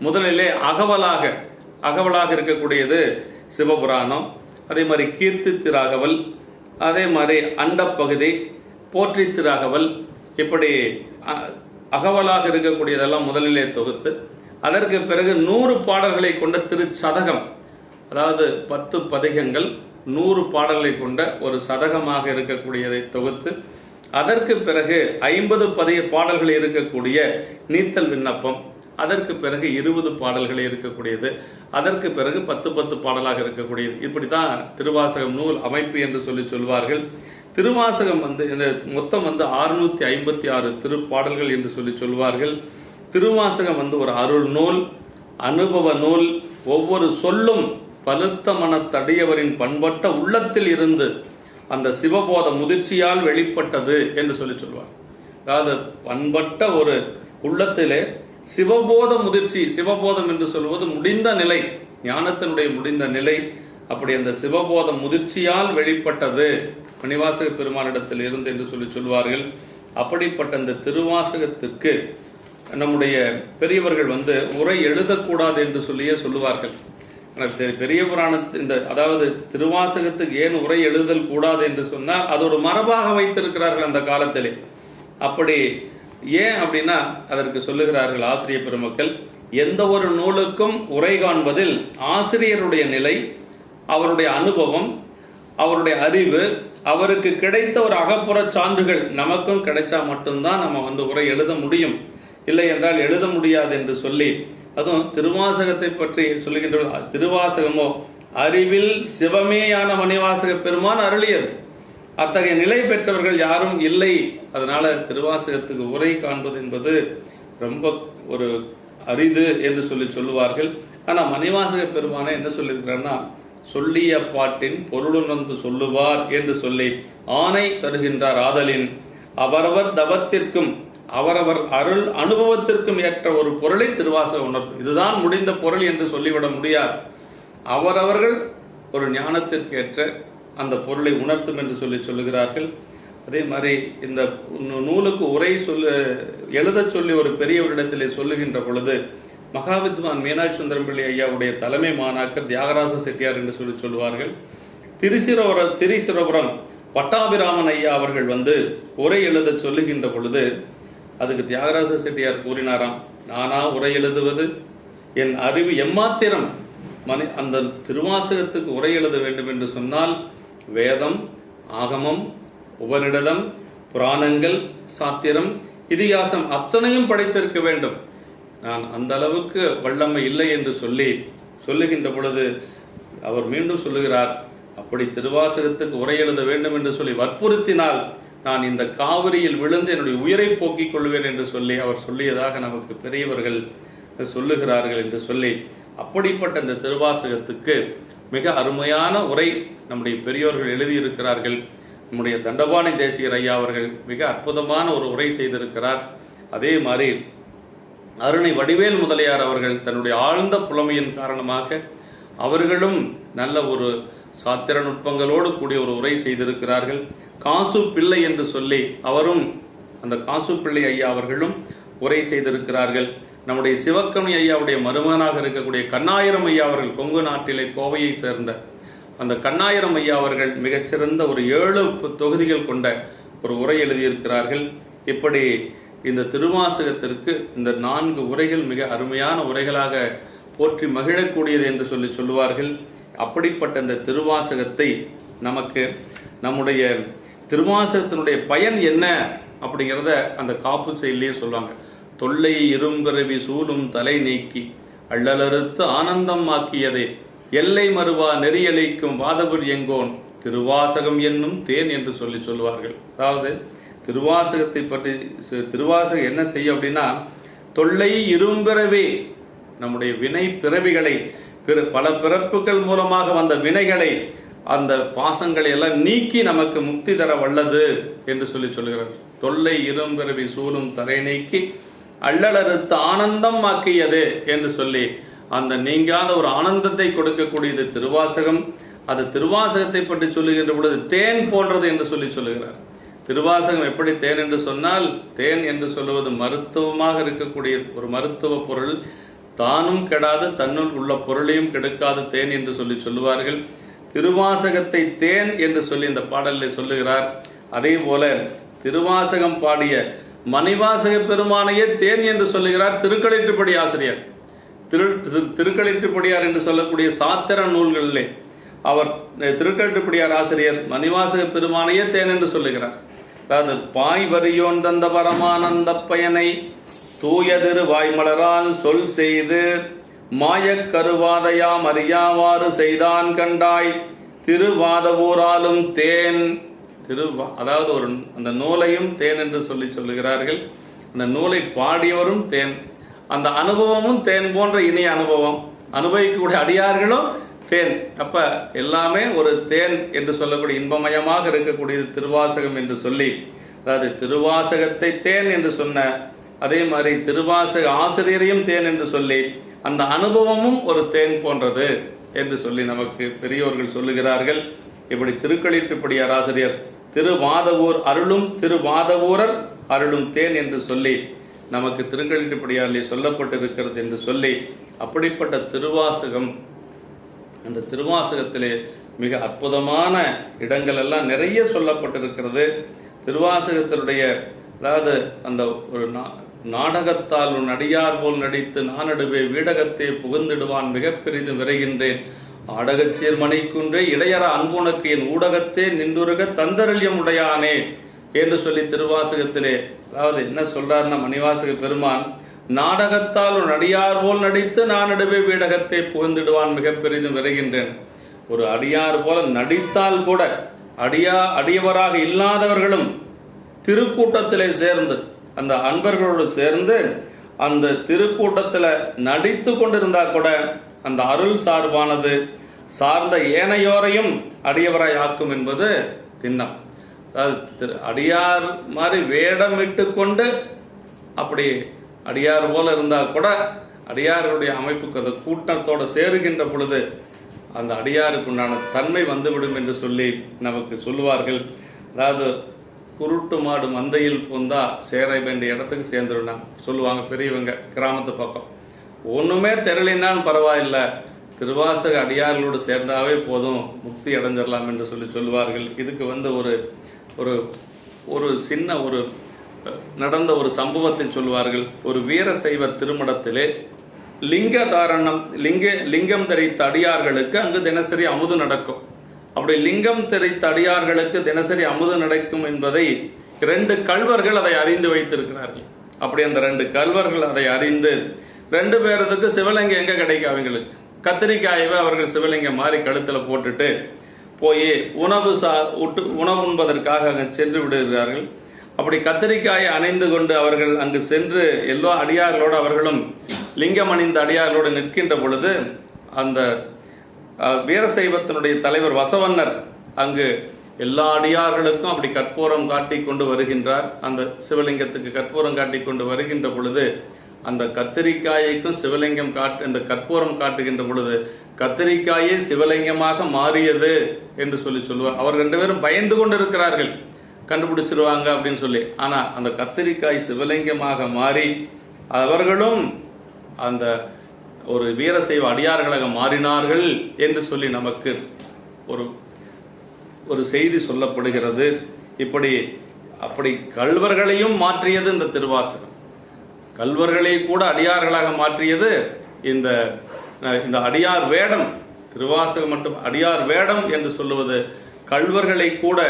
முதலிலே அகவலாக இருக்கக்கூடியது சிவபுராணம், அதே மாதிரி கீர்த்தி திராகவல், அதே மாதிரி அண்டப்பகுதி, போற்றி திராகவல், இப்படி அகவலாக இருக்கக்கூடியதெல்லாம் முதலிலே தொகுத்து, அதற்கு பிறகு 100 பாடல்களை கொண்ட திருச்சதகம், அதாவது 10 பதிகங்கள் 100 பாடல்களை கொண்ட ஒரு சதகமாக இருக்கக்கூடியதை தொகுத்து, அதற்கு பிறகு 50 பாடல்கள் இருக்கக்கூடிய நீத்தல் விண்ணப்பம், அதற்கு பிறகு 20 பாடல்கள் இருக்கக்கூடியது, அதற்கு பிறகு 10 பாடலாக இருக்கக்கூடியது. இப்படி தான் திருவாசகம் நூல் அமைப்பு என்று சொல்வார்கள். திருவாசகம் மொத்தம் 656 திருப்பாடல்கள் என்று சொல்வார்கள். திருவாசகம் ஒரு அருள் நூல், அனுபவ நூல். ஒவ்வொரு சொல்லும் பழுத்த மனத்தடியவரின் பண்பட்ட உள்ளத்தில் இருந்து அந்த சிவபோத முதிர்ச்சியால் வெளிப்பட்டது என்று சொல்வார். அதாவது பண்பட்ட ஒரு உள்ளத்திலே சிவபோத முதிர்ச்சி, சிவபோதம் என்று சொல்வது முடிந்த நிலை, ஞானத்தினுடைய முடிந்த நிலை. அப்படி அந்த சிவபோத முதிர்ச்சியால் வெளிப்பட்டது மணிவாசக பெருமானிடத்தில் இருந்து என்று சொல்வார்கள். அப்படிப்பட்ட இந்த திருவாசகத்திற்கு நம்முடைய பெரியவர்கள் உரை எழுதக்கூடாது என்று சொல்லுவார்கள். பெரிய புராணத்தின் அதாவது திருவாசகத்துக்கு ஏன் உரை எழுதல் கூடாது என்று சொன்னால் அது ஒரு மரபாக வைத்திருக்கிறார்கள் அந்த காலத்திலே. அப்படி ஏன் அப்படின்னா அதற்கு சொல்லுகிறார்கள் ஆசிரியர் பெருமக்கள், எந்த ஒரு நூலுக்கும் உரை காண்பதில் ஆசிரியருடைய நிலை, அவருடைய அனுபவம், அவருடைய அறிவு, அவருக்கு கிடைத்த ஒரு அகப்புற சான்றுகள் நமக்கும் கிடைச்சா மட்டும்தான் நம்ம உரை எழுத முடியும். இல்லை என்றால் எழுத முடியாது என்று சொல்லி, அதுவும் திருவாசகத்தை பற்றி சொல்லுகின்ற திருவாசகமோ அறிவில் சிவமேயான மணிவாசக பெருமான் அருளியது. அத்தகைய நிலை பெற்றவர்கள் யாரும் இல்லை. அதனால திருவாசகத்துக்கு உரை காண்பது என்பது ரொம்ப ஒரு அரிது என்று சொல்லுவார்கள். ஆனால் மணிவாசக பெருமானை என்ன சொல்லியிருக்கிறார்னா, சொல்லிய பாட்டின் பொருளுணர்ந்து சொல்லுவார் என்று சொல்லி ஆணை தருகின்றார். ஆதலின் அவரவர் தவத்திற்கும் அவரவர் அருள் அனுபவத்திற்கும் ஏற்ற ஒரு பொருளை திருவாசகம் உணர்த்தும். இதுதான் முடிந்த பொருள் என்று சொல்லிவிட முடியாது. அவரவர்கள் ஒரு ஞானத்திற்கு ஏற்ற அந்த பொருளை உணர்த்தும் என்று சொல்லுகிறார்கள். அதே மாதிரி இந்த நூலுக்கு உரை எழுத சொல்லி ஒரு பெரியவரிடத்திலே சொல்லுகின்ற பொழுது மகாவித்வான் மீனாட்சி சுந்தரம் பிள்ளை ஐயாவுடைய தலைமை மாணாக்கர் தியாகராச செட்டியார் என்று சொல்லுவார்கள். திரிசிரபுரம் பட்டாபிராமன் ஐயா அவர்கள் உரை எழுத சொல்லுகின்ற பொழுது அதுக்கு தியாகராச செட்டியார் கூறினாராம், நானா உரை எழுதுவது? என் அறிவு எம்மாத்திரம் அந்த திருவாசகத்துக்கு உரை எழுத வேண்டும் என்று சொன்னால் வேதம், ஆகமம், உபநிடதம், புராணங்கள், சாத்திரம், இதிகாசம் அத்தனையும் படைத்திருக்க வேண்டும். நான் அந்த அளவுக்கு வல்லமை இல்லை என்று சொல்லுகின்ற பொழுது அவர் மீண்டும் சொல்லுகிறார், அப்படி திருவாசகத்துக்கு உரை எழுத வேண்டும் என்று சொல்லி வற்புறுத்தினால் நான் இந்த காவிரியில் விழுந்து என்னுடைய உயிரை போக்கிக் கொள்வேன் என்று அவர் சொல்லியதாக நமக்கு பெரியவர்கள் சொல்லுகிறார்கள் என்று அப்படிப்பட்ட இந்த திருவாசகத்துக்கு மிக அருமையான உரை நம்முடைய பெரியோர்கள் எழுதியிருக்கிறார்கள். நம்முடைய தண்டபாணி தேசிகர் ஐயா அவர்கள் மிக அற்புதமான ஒரு உரை செய்திருக்கிறார். அதே மாதிரி அருணை வடிவேல் முதலியார் அவர்கள் தன்னுடைய ஆழ்ந்த புலமையின் காரணமாக அவர்களும் நல்ல ஒரு சாத்திர நுட்பங்களோடு கூடிய ஒரு உரை செய்திருக்கிறார்கள். காசு பிள்ளை என்று அவரும் அந்த காசு பிள்ளை ஐயா அவர்களும் உரை செய்திருக்கிறார்கள். நம்முடைய சிவக்கமணி ஐயாவுடைய மருமகனாக இருக்கக்கூடிய கண்ணாயிரம் ஐயா அவர்கள் கொங்கு நாட்டிலே கோவையை சேர்ந்த அந்த கண்ணாயிரம் ஐயா அவர்கள் மிகச்சிறந்த ஒரு 7 தொகுதிகள் கொண்ட ஒரு உரை எழுதியிருக்கிறார்கள். இப்படி இந்த திருவாசகத்திற்கு இந்த 4 உரைகள் மிக அருமையான உரைகளாக போற்றி மகிழக்கூடியது என்று சொல்லுவார்கள். அப்படிப்பட்ட இந்த திருவாசகத்தை நமக்கு நம்முடைய திருவாசகத்தினுடைய பயன் என்ன அப்படிங்கிறத அந்த காப்பு செயலிலேயே சொல்லுவாங்க. தொல்லை இரும்பிறவி சூடும் தலை நீக்கி அள்ளலறுத்து ஆனந்தம் ஆக்கியதே எல்லை மறுவா நெறியலைக்கும் வாதபுர் எங்கோன் திருவாசகம் என்னும் தேன் என்று சொல்லுவார்கள். அதாவது திருவாசகத்தை பற்றி திருவாசகம் என்ன செய்யும் அப்படின்னா, தொல்லை இரும்பிறவி நம்முடைய வினை பிறவிகளை பல பிறப்புகள் மூலமாக வந்த வினைகளை அந்த பாசங்களை எல்லாம் நீக்கி நமக்கு முக்தி தர வல்லது என்று சொல்லுகிறார். தொல்லை இரும்பிறவி சூழும் தலை நீக்கி அள்ளலறுத்து ஆனந்தம் ஆக்கியது என்று அந்த நீங்காத ஒரு ஆனந்தத்தை கொடுக்கக்கூடியது திருவாசகம். அது திருவாசகத்தை பற்றி சொல்லுகின்ற பொழுது தேன் போன்றது என்று சொல்லுகிறார். திருவாசகம் எப்படி தேன் என்று சொன்னால், தேன் என்று சொல்லுவது மருத்துவமாக இருக்கக்கூடிய ஒரு மருத்துவ பொருள். தானும் கெடாது தன்னுள் உள்ள பொருளையும் கெடுக்காது தேன் என்று சொல்லுவார்கள். திருவாசகத்தை தேன் என்று இந்த பாடலில் சொல்லுகிறார். அதே போல திருவாசகம் பாடிய மணிவாசக பெருமானையே தேன் என்று சொல்லுகிறார் திருக்கலிற்றுப்படி ஆசிரியர். திருக்களிற்றுப்படியார் என்று சொல்லக்கூடிய சாத்திர நூல்களிலே அவர் திருக்களிற்றுப்படியார் ஆசிரியர் மணிவாசக பெருமானையே தேன் என்று சொல்லுகிறார். அதாவது பாய் வரியோன் தந்த பரமானந்த பயனை தூயதிரு வாய்மலரால் சொல் செய்து மாயக் கருவாதையாம் அறியாவாறு செய்தான் கண்டாய் திருவாதவூராலும் தேன். அதாவது அந்த நூலையும் தேன் என்று சொல்லுகிறார்கள். அந்த நூலை பாடியவரும் தேன், அந்த அனுபவமும் தேன் போன்ற இனிய அனுபவம், அனுபவிக்கக்கூடிய அடியார்களும் தேன். அப்ப எல்லாமே ஒரு தேன் என்று சொல்லக்கூடிய இன்பமயமாக இருக்கக்கூடியது திருவாசகம் என்று சொல்லி, அதாவது திருவாசகத்தை தேன் என்று சொன்ன அதே மாதிரி திருவாசக ஆசிரியரையும் தேன் என்று சொல்லி அந்த அனுபவமும் ஒரு தேன் போன்றது என்று சொல்லி நமக்கு பெரியோர்கள் சொல்லுகிறார்கள். இப்படி திருக்களிற்றுப்படியார் ஆசிரியர் திருவாதவூர் அருளும் திருவாதவூரர் அருளும் தேன் என்று சொல்லி நமக்கு திருக்களிற்றுப்படியாரிலே சொல்லப்பட்டிருக்கிறது என்று சொல்லி, அப்படிப்பட்ட திருவாசகம், அந்த திருவாசகத்திலே மிக அற்புதமான இடங்கள் எல்லாம் நிறைய சொல்லப்பட்டிருக்கிறது. திருவாசகத்தினுடைய அதாவது அந்த ஒரு நாடகத்தால் உன் அடியார் போல் நடித்து நானடுவே வீடகத்தே புகுந்திடுவான் மிக பெரிதும் விரைகின்றேன் ஆடகச்சீர் மணிக்குன்றே இடையற அன்புனக்கு என் ஊடகத்தே நின்றுருக தந்தரல்யம் உடையானே என்று சொல்லி திருவாசகத்திலே அதாவது என்ன சொல்றாருன்னா, மணிவாசக பெருமான் நாடகத்தால் உன் அடியார் போல் நடித்து நானடுவே வீடகத்தை புகுந்திடுவான் மிக பெரிதும் விரைகின்றேன். ஒரு அடியார் போல நடித்தால் கூட அடியவராக இல்லாதவர்களும் திருக்கூட்டத்திலே சேர்ந்து அந்த அன்பர்களோடு சேர்ந்து அந்த திருக்கூட்டத்தில் நடித்து கொண்டிருந்தா கூட அந்த அருள் சார்பானது சார்ந்த ஏனையோரையும் அடியவராய் ஆக்கும் என்பது திண்ணம். அதாவது அடியார் மாதிரி வேடம் விட்டு கொண்டு அப்படி அடியார் போல இருந்தால் கூட அடியாருடைய அமைப்புக்கு அந்த கூட்டத்தோடு சேருகின்ற பொழுது அந்த அடியாருக்கு உண்டான தன்மை வந்துவிடும் என்று சொல்லி நமக்கு சொல்லுவார்கள். அதாவது குருட்டு மாடு மந்தையில் பூந்தா சேர வேண்டிய இடத்துக்கு சேர்ந்துடும் சொல்லுவாங்க பெரியவங்க கிராமத்து பக்கம். ஒன்றுமே தெரியலினாலும் பரவாயில்லை, திருவாசக அடியார்களோடு சேர்ந்தாவே போதும், முக்தி அடைஞ்சிடலாம் என்று சொல்லுவார்கள். இதுக்கு ஒரு ஒரு சின்ன ஒரு நடந்த ஒரு சம்பவத்தை சொல்வார்கள். ஒரு வீரசைவர் திருமணத்திலே லிங்கம் தரித்த அடியார்களுக்கு அங்கு தினசரி அமுது நடக்கும். அப்படி லிங்கம் தெரித்த அடியார்களுக்கு தினசரி அமுது நடக்கும் என்பதை 2 கள்வர்கள் அதை அறிந்து வைத்திருக்கிறார்கள். அப்படி அந்த 2 கள்வர்கள் அதை அறிந்து 2 பேருக்கு சிவலிங்கம் எங்க கிடைக்கும், அவங்களுக்கு கத்திரிக்காயவை அவர்கள் சிவலிங்கம் மாதிரி கழுத்துல போட்டுட்டு போய் உணவு உண்பதற்காக அங்கு சென்று விடுகிறார்கள். அப்படி கத்திரிக்காயை அணிந்து கொண்டு அவர்கள் அங்கு சென்று எல்லா அடியார்களோடு அவர்களும் லிங்கம் அணிந்த அடியார்களோடு நிற்கின்ற பொழுது அந்த வீரசைவத்தினுடைய தலைவர் வசவன்னர் அங்கு எல்லா அடியார்களுக்கும் அப்படி கற்பூரம் காட்டி கொண்டு வருகின்றார். அந்த சிவலிங்கத்துக்கு கற்பூரம் காட்டி கொண்டு வருகின்ற பொழுது அந்த கத்திரிக்காய்க்கும் சிவலிங்கம் அந்த கற்பூரம் காட்டுகின்ற பொழுது கத்திரிக்காயே சிவலிங்கமாக மாறியது என்று சொல்லுவார். அவர் 2 பேரும் பயந்து கொண்டு இருக்கிறார்கள், கண்டுபிடிச்சிருவாங்க அப்படின்னு சொல்லி. ஆனா அந்த கத்திரிக்காய் சிவலிங்கமாக மாறி அவர்களும் அந்த ஒரு வீரசைவ அடியார்களாக மாறினார்கள் என்று சொல்லி நமக்கு ஒரு செய்தி சொல்லப்படுகிறது. அப்படி கள்வர்களையும் மாற்றியது இந்த திருவாசகம், கள்வர்களை கூட அடியார்களாக மாற்றியது இந்த அடியார் வேடம். திருவாசகம் மட்டும் அடியார் வேடம் என்று சொல்லுவது கள்வர்களை கூட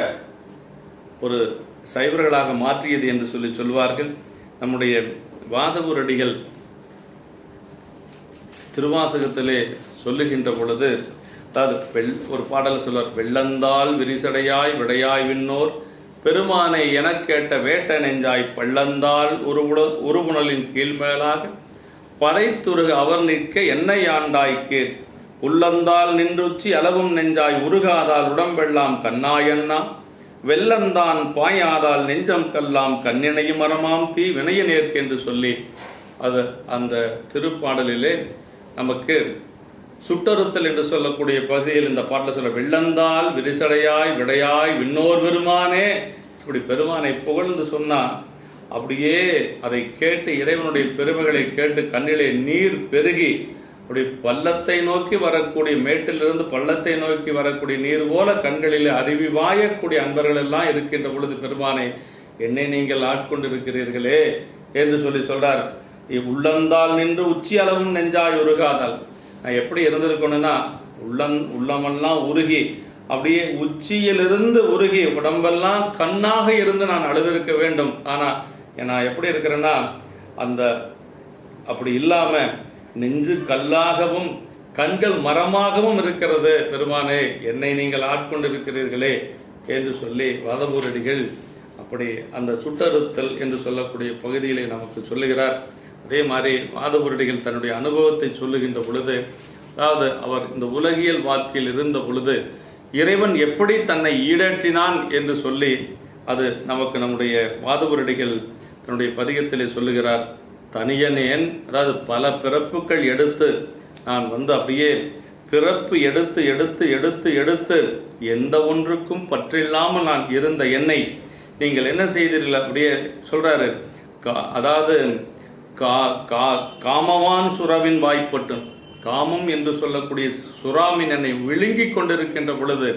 ஒரு சைவர்களாக மாற்றியது என்று சொல்வார்கள். நம்முடைய வாதவூரடிகள் திருவாசகத்திலே சொல்லுகின்ற பொழுது அதாவது ஒரு பாடல் சொல்வார், வெள்ளந்தால் விரிசடையாய் விடையாய் விண்ணோர் பெருமானை என கேட்ட வேட்ட நெஞ்சாய் பள்ளந்தால் உருவுணலின் கீழ்மேலாக பறைத்துருக அவர் நிற்க என்னை ஆண்டாய்க்கு உள்ளந்தால் நின்றுச்சி அளவும் நெஞ்சாய் உருகாதால் உடம்பெல்லாம் கண்ணாயண்ணா வெள்ளந்தான் பாயாதால் நெஞ்சம் கல்லாம் கண்ணினையும் மரமாம் தீ வினைய நேர்க்கு என்று சொல்லி அந்த திருப்பாடலிலே நமக்கு சுட்டறுத்தல் என்று சொல்லக்கூடிய பகுதியில் இந்த பாட்டில் சொல்ல, வெள்ளந்தால் விரிசடையாய் விடையாய் விண்ணோர் பெருமானே, இப்படி பெருமானை புகழ்ந்து சொன்னான். அப்படியே அதை கேட்டு இறைவனுடைய பெருமைகளை கேட்டு கண்ணிலே நீர் பெருகி அப்படி பள்ளத்தை நோக்கி வரக்கூடிய மேட்டிலிருந்து பள்ளத்தை நோக்கி வரக்கூடிய நீர் போல கண்களிலே அருவி வாயக்கூடிய அன்பர்கள் எல்லாம் இருக்கின்ற பொழுது பெருமானை என்னை நீங்கள் ஆட்கொண்டிருக்கிறீர்களே என்று சொல்றார். உள்ளந்தால் நின்று உச்சி அளவும் நெஞ்சாய் உருகாதால். நான் எப்படி இருந்திருக்கணும்னா உள்ளமெல்லாம் உருகி அப்படியே உச்சியிலிருந்து உருகி உடம்பெல்லாம் கண்ணாக இருந்து நான் அழுதிருக்க வேண்டும். ஆனால் நான் எப்படி இருக்கிறேன்னா அப்படி இல்லாம நெஞ்சு கல்லாகவும் கண்கள் மரமாகவும் இருக்கிறது. பெருமானே, என்னை நீங்கள் ஆட்கொண்டிருக்கிறீர்களே என்று சொல்லி வாதவூரடிகள் அப்படி அந்த சுட்டறுத்தல் என்று சொல்லக்கூடிய பகுதியிலே நமக்கு சொல்லுகிறார். அதே மாதிரி வாதவூரடிகள் தன்னுடைய அனுபவத்தை சொல்லுகின்ற பொழுது, அதாவது அவர் இந்த உலகியல் வாழ்க்கையில் இருந்த பொழுது இறைவன் எப்படி தன்னை ஈடேற்றினான் என்று சொல்லி அது நமக்கு நம்முடைய வாதவூரடிகள் தன்னுடைய பதிகத்திலே சொல்லுகிறார். தனியனேன், அதாவது பல பிறப்புகள் எடுத்து நான் அப்படியே பிறப்பு எடுத்து எடுத்து எடுத்து எடுத்து எந்த ஒன்றுக்கும் பற்றில்லாமல் நான் இருந்த என்னை நீங்கள் என்ன செய்தீர்கள் அப்படியே சொல்றாரு. அதாவது காமவான் சுறாவின் வாய்ப்பட்டு, காமம் என்று சொல்லக்கூடிய சுறாமின் என்னை விழுங்கி கொண்டிருக்கின்ற பொழுது,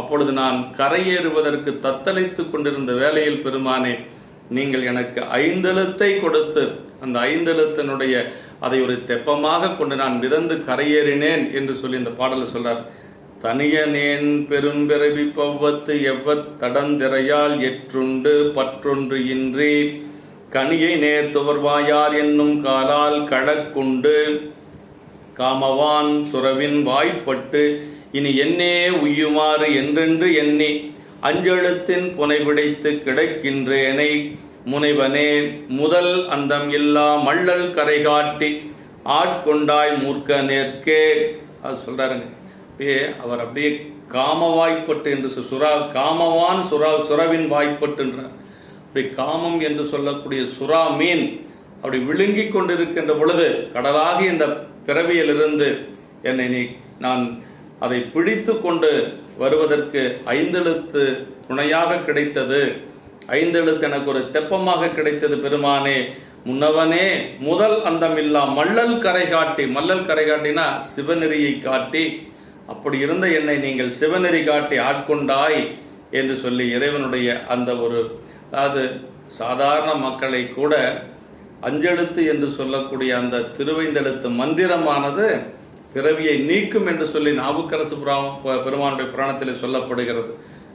அப்பொழுது நான் கரையேறுவதற்கு தத்தளித்து கொண்டிருந்த வேளையில் பெருமானே, நீங்கள் எனக்கு 5 எழுத்தை கொடுத்து அந்த 5 எழுத்தினுடைய அதை ஒரு தெப்பமாக கொண்டு நான் மிதந்து கரையேறினேன் என்று சொல்லி இந்த பாடலை சொல்றார். தனியனேன் பெரும்பிறவி பவ்வத்து எவ்வத் தடந்திரையால் எற்றுண்டு பற்றொன்று இன்றி கனியை நேர் துவர்வாயார் என்னும் காலால் கடக்குண்டு காமவான் சுரவின் வாய்ப்பட்டு இனி என்னே உய்யுமாறு என்றென்று எண்ணி 5 எழுத்தின் புனை பிடைத்து கிடக்கின்றேனை முனைவனே முதல் அந்தம் இல்லா மள்ளல் கரை காட்டி ஆட்கொண்டாய் மூர்க்க நேர்க்கே. அது சொல்றாருங்க. அப்படியே அவர் அப்படியே காமவாய்ப்பட்டு என்று காமவான் சுறாவின் வாய்ப்பட்டுன்றார். அப்படி காமம் என்று சொல்லக்கூடிய சுறா மீன் அப்படி விழுங்கி கொண்டிருக்கின்ற பொழுது கடலாகி இந்த பிறவியிலிருந்து என்னை நான் அதை பிடித்து கொண்டு வருவதற்கு 5 எழுத்து துணையாக கிடைத்தது. 5 எழுத்து எனக்கு ஒரு தெப்பமாக கிடைத்தது. பெருமானே, முன்னவனே முதல் அந்தமில்லா மள்ளல் கரை காட்டி, மள்ளல் கரை காட்டினா சிவநெறியை காட்டி, அப்படி இருந்த என்னை நீங்கள் சிவநெறி காட்டி ஆட்கொண்டாய் என்று சொல்லி இறைவனுடைய அந்த ஒரு, அதாவது சாதாரண மக்களை கூட 5 எழுத்து என்று சொல்லக்கூடிய அந்த திருவைந்தெழுத்து மந்திரமானது பிறவியை நீக்கும் என்று சொல்லி நாவுக்கரசு பெருமானுடைய புராணத்தில் சொல்லப்படுகிறது.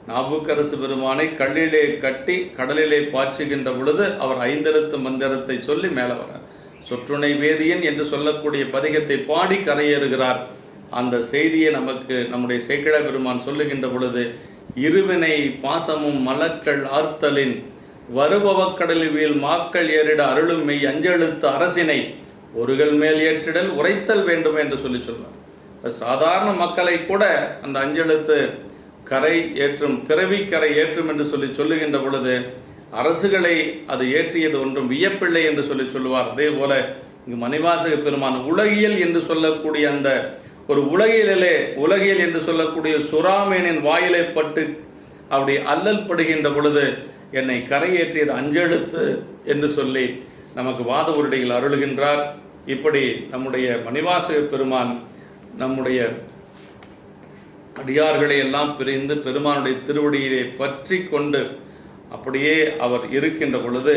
நாவுக்கரசு பெருமானை கல்லிலே கட்டி கடலிலே பாய்ச்சுகின்ற பொழுது அவர் 5 எழுத்து மந்திரத்தை சொல்லி மேலே வரார். சொற்றுணை வேதியன் என்று சொல்லக்கூடிய பதிகத்தை பாடி கரையேறுகிறார். அந்த செய்தியை நமக்கு நம்முடைய சேக்கிழ பெருமான் சொல்லுகின்ற பொழுது, இருவினை பாசமும் மலக்கள் ஆர்த்தலின் வருபவக்கடலில் வீழ் மாக்கள் ஏறிட அருளும் மெய் 5 எழுத்து அரசினை ஒருகள் மேல் ஏற்றிடல் உரைத்தல் வேண்டும் என்று சொல்லி சொல்வார். சாதாரண மக்களை கூட அந்த 5 எழுத்து கரை ஏற்றும், பிறவி கரை ஏற்றும் என்று சொல்லி சொல்லுகின்ற பொழுது அரசுகளை அது ஏற்றியது ஒன்றும் வியப்பில்லை என்று சொல்லி சொல்லுவார். அதே போல இங்கு மணிவாசக பெருமான் உலகியல் என்று சொல்லக்கூடிய அந்த ஒரு உலகியல் என்று சொல்லக்கூடிய சுறாமீனின் வாயிலை பட்டு அப்படி அல்லல் படுகின்ற பொழுது என்னை கரையேற்றியது 5 எழுத்து என்று சொல்லி நமக்கு வாதவூரடிகள் அருளுகின்றார். இப்படி நம்முடைய மணிவாசக பெருமான் நம்முடைய அடியார்களை எல்லாம் பிரிந்து பெருமானுடைய திருவடியிலே பற்றி கொண்டு அப்படியே அவர் இருக்கின்ற பொழுது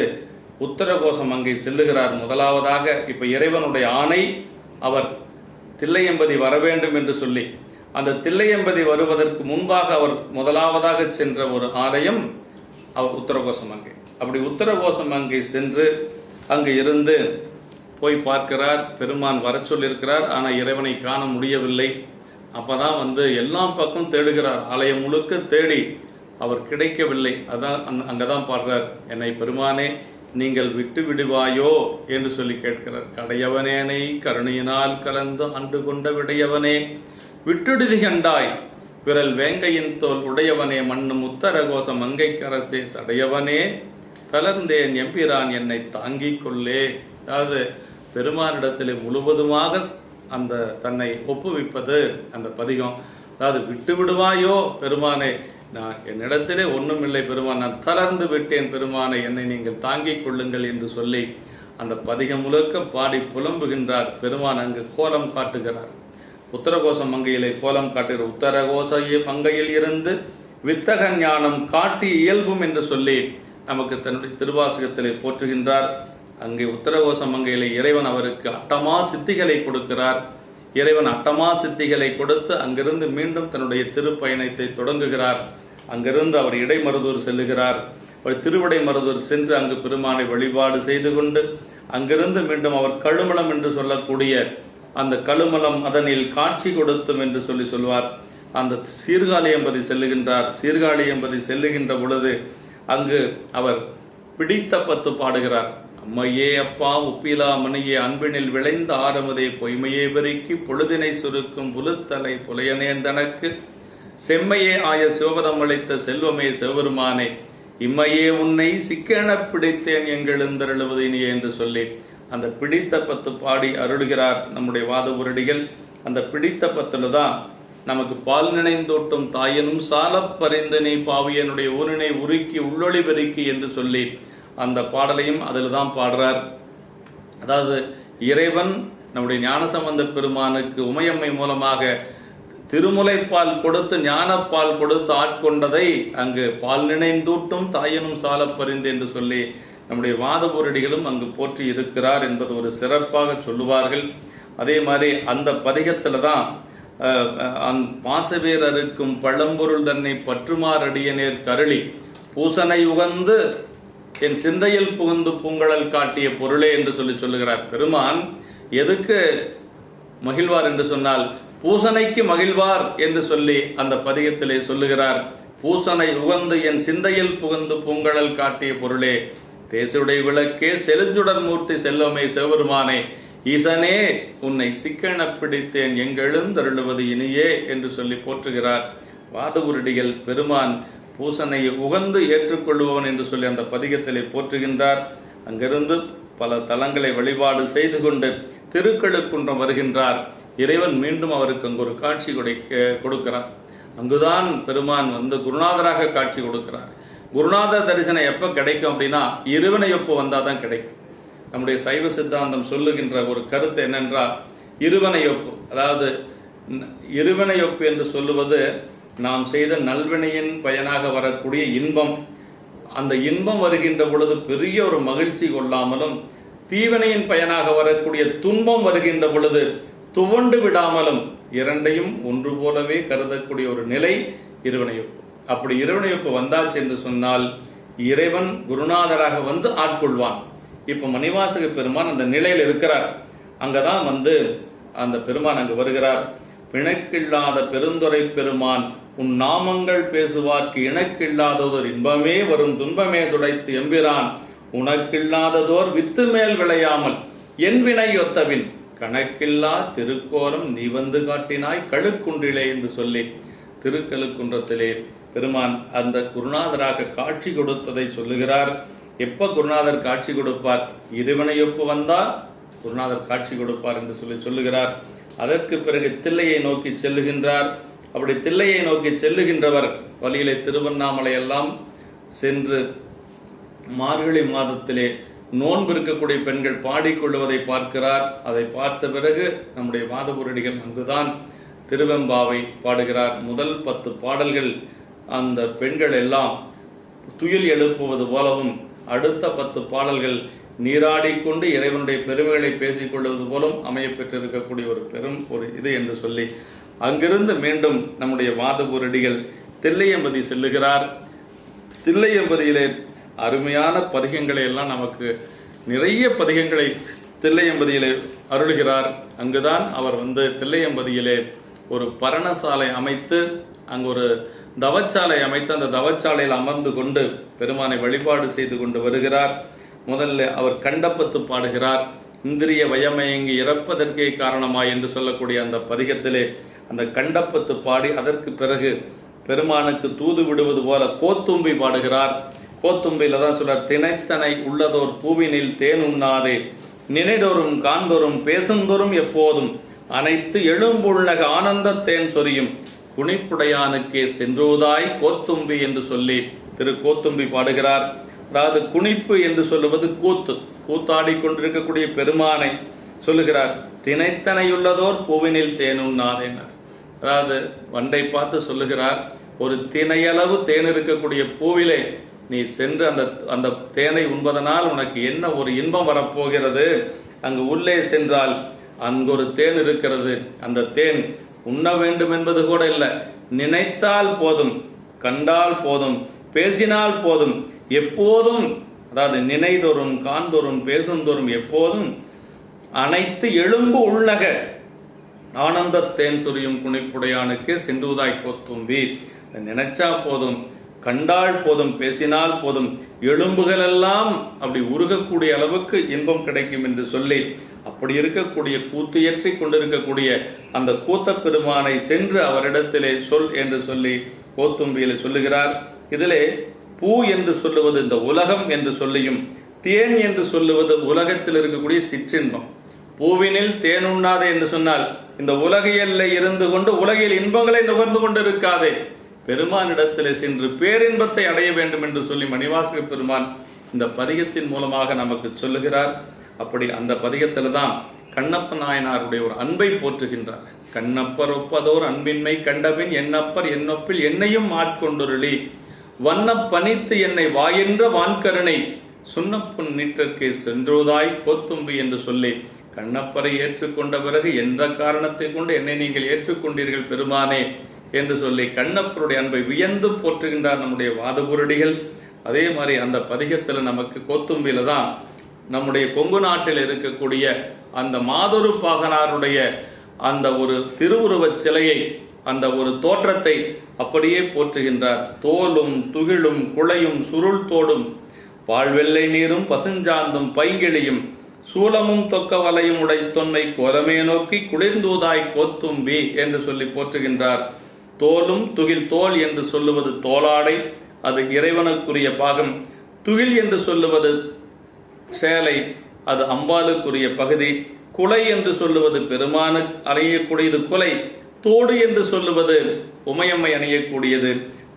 உத்தரகோசம் அங்கே செல்லுகிறார். முதலாவதாக இப்ப இறைவனுடைய ஆணை, அவர் தில்லையம்பதி வர வேண்டும் என்று சொல்லி, அந்த தில்லையம்பதி வருவதற்கு முன்பாக அவர் முதலாவதாக சென்ற ஒரு ஆலயம் அவர் உத்தரகோசம் அங்கே. அப்படி உத்தரகோசம் அங்கே சென்று அங்கு இருந்து போய் பார்க்கிறார். பெருமான் வர சொல்லியிருக்கிறார், ஆனால் இறைவனை காண முடியவில்லை. அப்பதான் எல்லாம் பக்கம் தேடுகிறார். ஆலயம் முழுக்க தேடி அவர் கிடைக்கவில்லை. அதான் அங்கதான் பாடுறார், என்னை பெருமானே நீங்கள் விட்டு விடுவாயோ என்று சொல்லி கேட்கிறார். கடையவனேனை கருணையினால் கலந்து ஆண்டு கொண்ட விடையவனே விட்டுடுதி கண்டாய் விரல் வேங்கையின் தோல் உடையவனே மண்ணும் உத்தரகோச மங்கைக்கரசே சடையவனே தளர்ந்தேன் எம்பிரான் என்னை தாங்கிக் கொள்ளே. அதாவது பெருமானிடத்திலே முழுவதுமாக அந்த தன்னை ஒப்புவிப்பது அந்த பதிகம். அதாவது விட்டு விடுவாயோ பெருமானே, நான் என்னிடத்திலே ஒன்றுமில்லை பெருமான், நான் தளர்ந்து விட்டேன் பெருமானை, என்னை நீங்கள் தாங்கிக் கொள்ளுங்கள் என்று சொல்லி அந்த பதிகம் முழுக்க பாடி புலம்புகின்றார். பெருமான் அங்கு கோலம் காட்டுகிறார். உத்தரகோச மங்கையிலே கோலம் காட்டுகிறார். உத்தரகோச மங்கையில் இருந்து வித்தக ஞானம் காட்டி இயல்பும் என்று சொல்லி நமக்கு தன்னுடைய திருவாசகத்திலே போற்றுகின்றார். அங்கே உத்தரகோச மங்கையிலே இறைவன் அவருக்கு அட்டமா சித்திகளை கொடுக்கிறார். இறைவன் அட்டமா சித்திகளை கொடுத்து அங்கிருந்து மீண்டும் தன்னுடைய திருப்பயணத்தை தொடங்குகிறார். அங்கிருந்து அவர் இடைமருதூர் செல்லுகிறார். அவர் திருவிடைமருதூர் சென்று அங்கு பெருமானை வழிபாடு செய்து கொண்டு அங்கிருந்து மீண்டும் அவர் கழுமலம் என்று சொல்லக்கூடிய அந்த கழுமலம் அதனில் காட்சி கொடுத்தும் என்று சொல்வார். அந்த சீர்காழியம்பதி செல்லுகின்றார். சீர்காழியம்பதி செல்லுகின்ற பொழுது அங்கு அவர் பிடித்த பத்து பாடுகிறார். அம்மையே அப்பா உப்பிலா மணியே அன்பினில் விளைந்த ஆரமுதே பொய்மையே பெருக்கி பொழுதினை சுருக்கும் புலுத்தலை புலையனேந்தனக்கு செம்மையே ஆய சிவபதம் அளித்த செல்வமே சிவபெருமானே இம்மையே உன்னை சிக்கென பிடித்தேன் எங்களெழுந்தருளுவதினியே என்று சொல்லி அந்த பிடித்த பத்து பாடி அருளுகிறார் நம்முடைய வாதபுரடிகள். அந்த பிடித்த பத்துல தான் நமக்கு பால் நினைந்தோட்டும் தாயனும் சாலப் பறிந்து நீ பாவியனுடைய ஊரினை உருக்கி உள்ளொளி பெருக்கி என்று சொல்லி அந்த பாடலையும் அதில் தான் பாடுறார். அதாவது இறைவன் நம்முடைய ஞானசம்பந்த பெருமானுக்கு உமையம்மை மூலமாக திருமுலைப்பால் கொடுத்து ஞானப்பால் கொடுத்து ஆட்கொண்டதை அங்கு பால் நினைந்தூட்டும் தாயனும் சாலப் பறிந்து என்று சொல்லி நம்முடைய வாதபூரடிகளும் அங்கு போற்றி இருக்கிறார் என்பது ஒரு சிறப்பாக சொல்லுவார்கள். அதே மாதிரி அந்த பதிகத்தில் தான் பாசவேரருக்கும் பழம்பொருள் தன்னை பற்றுமாறடியனேர் கருளி பூசனை உகந்து என் சிந்தையில் புகுந்து பூங்கழல் காட்டிய பொருளே என்று சொல்லுகிறார். பெருமான் எதுக்கு மகிழ்வார் என்று சொன்னால் பூசனைக்கு மகிழ்வார் என்று சொல்லி அந்த பதிகத்திலே சொல்லுகிறார். பூசனை உகந்து என் சிந்தையில் புகுந்து பூங்கழல் காட்டிய பொருளே தேசுடைய விளக்கே செலுஞ்சுடன் மூர்த்தி செல்வமே சிவபெருமானே ஈசனே உன்னை சிக்கென பிடித்தேன் எங்கெழுந்தருளுவது இனியே என்று சொல்லி போற்றுகிறார். வாதபுரடிகள் பெருமான் பூசனையை உகந்து ஏற்றுக்கொள்பவன் என்று சொல்லி அந்த பதிகத்திலே போற்றுகின்றார். அங்கிருந்து பல தலங்களை வழிபாடு செய்து கொண்டு திருக்கழுக்குன்றம் வருகின்றார். இறைவன் மீண்டும் அவருக்கு அங்கு ஒரு காட்சி கொடுக்கிறார். அங்குதான் பெருமான் குருநாதராக காட்சி கொடுக்கிறார். குருநாதர் தரிசனம் எப்போ கிடைக்கும் அப்படின்னா இருவினையொப்பு வந்தால் தான் கிடைக்கும். நம்முடைய சைவ சித்தாந்தம் சொல்லுகின்ற ஒரு கருத்து என்னென்றால் இருவினையொப்பு, அதாவது இருவினையொப்பு என்று சொல்லுவது நாம் செய்த நல்வினையின் பயனாக வரக்கூடிய இன்பம். அந்த இன்பம் வருகின்ற பொழுது பெரிய ஒரு மகிழ்ச்சி கொள்ளாமலும் தீவினையின் பயனாக வரக்கூடிய துன்பம் வருகின்ற பொழுது துவண்டு விடாமலும் இரண்டையும் ஒன்று போலவே கருதக்கூடிய ஒரு நிலை இருவினையொப்பு. அப்படி இருவினையொப்பு வந்தாச்சு என்று சொன்னால் இறைவன் குருநாதராக ஆட்கொள்வான். இப்ப மணிவாசக பெருமான் அந்த நிலையில் இருக்கிறார். அங்கதான் அந்த பெருமான் அங்கு வருகிறார். பிணக்கில்லாத பெருந்துரை பெருமான் உன் நாமங்கள் பேசுவார்க்கு இணக்கில்லாததோர் இன்பமே வரும் துன்பமே துடைத்து எம்பிரான் உனக்கில்லாததோர் வித்து மேல் விளையாமல் என் வினை ஒத்தவின் கணக்கில்லா திருக்கோலம் நீ காட்டினாய் கழுக்குன்றிலே என்று சொல்லி திருக்கழுக்குன்றத்திலே பெருமான் அந்த குருநாதராக காட்சி கொடுத்ததை சொல்லுகிறார். எப்ப குருநாதர் காட்சி கொடுப்பார்? இருவினையொப்பு வந்தால் குருநாதர் காட்சி கொடுப்பார் என்று சொல்லுகிறார். அதற்கு பிறகு தில்லையை நோக்கி செல்லுகின்றார். அப்படி தில்லையை நோக்கி செல்லுகின்றவர் வழியிலே திருவண்ணாமலை எல்லாம் சென்று மார்கழி மாதத்திலே நோன்பு இருக்கக்கூடிய பெண்கள் பாடிக்கொள்வதை பார்க்கிறார். அதை பார்த்த பிறகு நம்முடைய வாதபுரடிகள் அங்குதான் திருவெம்பாவை பாடுகிறார். முதல் 10 பாடல்கள் அந்த பெண்கள் எல்லாம் துயில் எழுப்புவது போலவும், அடுத்த 10 பாடல்கள் நீராடிக்கொண்டு இறைவனுடைய பெருமைகளை பேசிக்கொள்வது போலும் அமைய பெற்றிருக்கக்கூடிய ஒரு இது என்று சொல்லி அங்கிருந்து மீண்டும் நம்முடைய வாதபுரடிகள் தில்லையம்பதி செல்லுகிறார். தில்லையம்பதியிலே அருமையான பதிகங்களை எல்லாம் நமக்கு நிறைய பதிகங்களை தில்லையம்பதியிலே அருளுகிறார். அங்குதான் அவர் தில்லையம்பதியிலே ஒரு பரணசாலை அமைத்து அங்கு ஒரு தவச்சாலை அமைத்து அந்த தவச்சாலையில் அமர்ந்து கொண்டு பெருமானை வழிபாடு செய்து கொண்டு வருகிறார். முதல்ல அவர் கண்டப்பத்து பாடுகிறார். இந்திரிய வயமயங்கி இறப்பதற்கே காரணமாய் என்று சொல்லக்கூடிய அந்த பதிகத்திலே அந்த கண்டப்பத்து பாடி அதற்கு பிறகு பெருமானுக்கு தூது விடுவது போல கோத்தும்பி பாடுகிறார். கோத்தும்பில தான் சொல்றார், தினைத்தனை உள்ளதோர் பூவினில் தேன் உண்ணாதே நினைதோறும் காண்தோறும் பேசுந்தோறும் எப்போதும் அனைத்து எழும்புள்ளக ஆனந்த தேன் சொரியும் குனிப்புடையானுக்கே சென்றுவதாய் கோத்தும்பி என்று சொல்லி திரு கோத்தும்பி பாடுகிறார். அதாவது குனிப்பு என்று சொல்லுவது கூத்தாடி கொண்டிருக்கக்கூடிய பெருமானை சொல்லுகிறார். தினைத்தனையுள்ளதோர் பூவினில் தேனுண்ணாதேனார். அதாவது வண்டை பார்த்து சொல்லுகிறார், ஒரு திணையளவு தேன் இருக்கக்கூடிய பூவிலே நீ சென்று அந்த அந்த தேனை உண்பதனால் உனக்கு என்ன ஒரு இன்பம் வரப்போகிறது? அங்கு உள்ளே சென்றால் அங்கு ஒரு தேன் இருக்கிறது. அந்த தேன் உண்ண வேண்டும் என்பது கூட இல்லை, நினைத்தால் போதும், கண்டால் போதும், பேசினால் போதும், எப்போதும், அதாவது நினைதோறும் காண்தோறும் பேசுந்தோறும் எப்போதும் அனைத்து எழும்பு உள்ளக ஆனந்த தேன் சொரியும் குணிப்புடையானுக்கு சென்றுவதாய் கோத்தும்பி. நினைச்சா போதும், கண்டால் போதும், பேசினால் போதும், எலும்புகள் எல்லாம் அப்படி உருகக்கூடிய அளவுக்கு இன்பம் கிடைக்கும் என்று சொல்லி, அப்படி இருக்கக்கூடிய கூத்தியற்றி கொண்டிருக்கக்கூடிய அந்த கூத்த பெருமானை சென்று அவரிடத்திலே சொல் என்று சொல்லி கோத்தும்பியில சொல்லுகிறார். இதிலே பூ என்று சொல்லுவது இந்த உலகம் என்று சொல்லியும், தேன் என்று சொல்லுவது உலகத்தில் இருக்கக்கூடிய சிற்றின்பம். பூவினில் தேன் உண்ணாதே என்று சொன்னால் இந்த உலகியல்ல இருந்து கொண்டு உலகில் இன்பங்களை நுகர்ந்து கொண்டு இருக்காதே, பெருமானிடத்திலே சென்று பேரின்பத்தை அடைய வேண்டும் என்று சொல்லி மணிவாசக பெருமான் இந்த பதிகத்தின் மூலமாக நமக்கு சொல்லுகிறார். அப்படி அந்த பதிகத்தில் தான் கண்ணப்ப நாயனாருடைய ஒரு அன்பை போற்றுகின்றார். கண்ணப்பர் ஒப்பதோர் அன்பின்மை கண்டபின் என்னப்பர் என்னொப்பில் என்னையும் ஆட்கொண்டுருளி வண்ண பணித்து என்னை வாயென்ற வான்கருணை சுண்ணப்புண் நீற்றற்கே சென்றுவதாய் கோத்தும்பி என்று சொல்லி, கண்ணப்பரை ஏற்றுக்கொண்ட பிறகு எந்த காரணத்தை கொண்டு என்னை நீங்கள் ஏற்றுக்கொண்டீர்கள் பெருமானே என்று சொல்லி கண்ணப்பருடைய அன்பை வியந்து போற்றுகின்றார் நம்முடைய வாதபுரடிகள். அதே மாதிரி அந்த பதிகத்தில் நமக்கு கோத்தும்பியில தான் நம்முடைய கொங்கு நாட்டில் இருக்கக்கூடிய அந்த மாதொரு பாகனாருடைய அந்த ஒரு திருவுருவச் சிலையை, அந்த ஒரு தோற்றத்தை அப்படியே போற்றுகின்றார். தோலும் துகிலும் குளையும் சுருள் தோடும் பால்வெள்ளை நீரும் பசுஞ்சாந்தும் பைங்கிளியும் சூலமும் தொக்க வலையும் உடை தொன்மை கோலமே நோக்கி குளிர்ந்தூதாய் கோத்தும்பி என்று சொல்லி போற்றுகின்றார். தோலும் துகில், தோல் என்று சொல்லுவது தோளாடை, அது இறைவனுக்குரிய பாகம். துகில் என்று சொல்லுவது சேலை, அது அம்பாளுக்குரிய பகுதி. குலை என்று சொல்லுவது பெருமானு அணியக்கூடியது குலை. தோடு என்று சொல்லுவது உமையம்மை அணியக்கூடியது.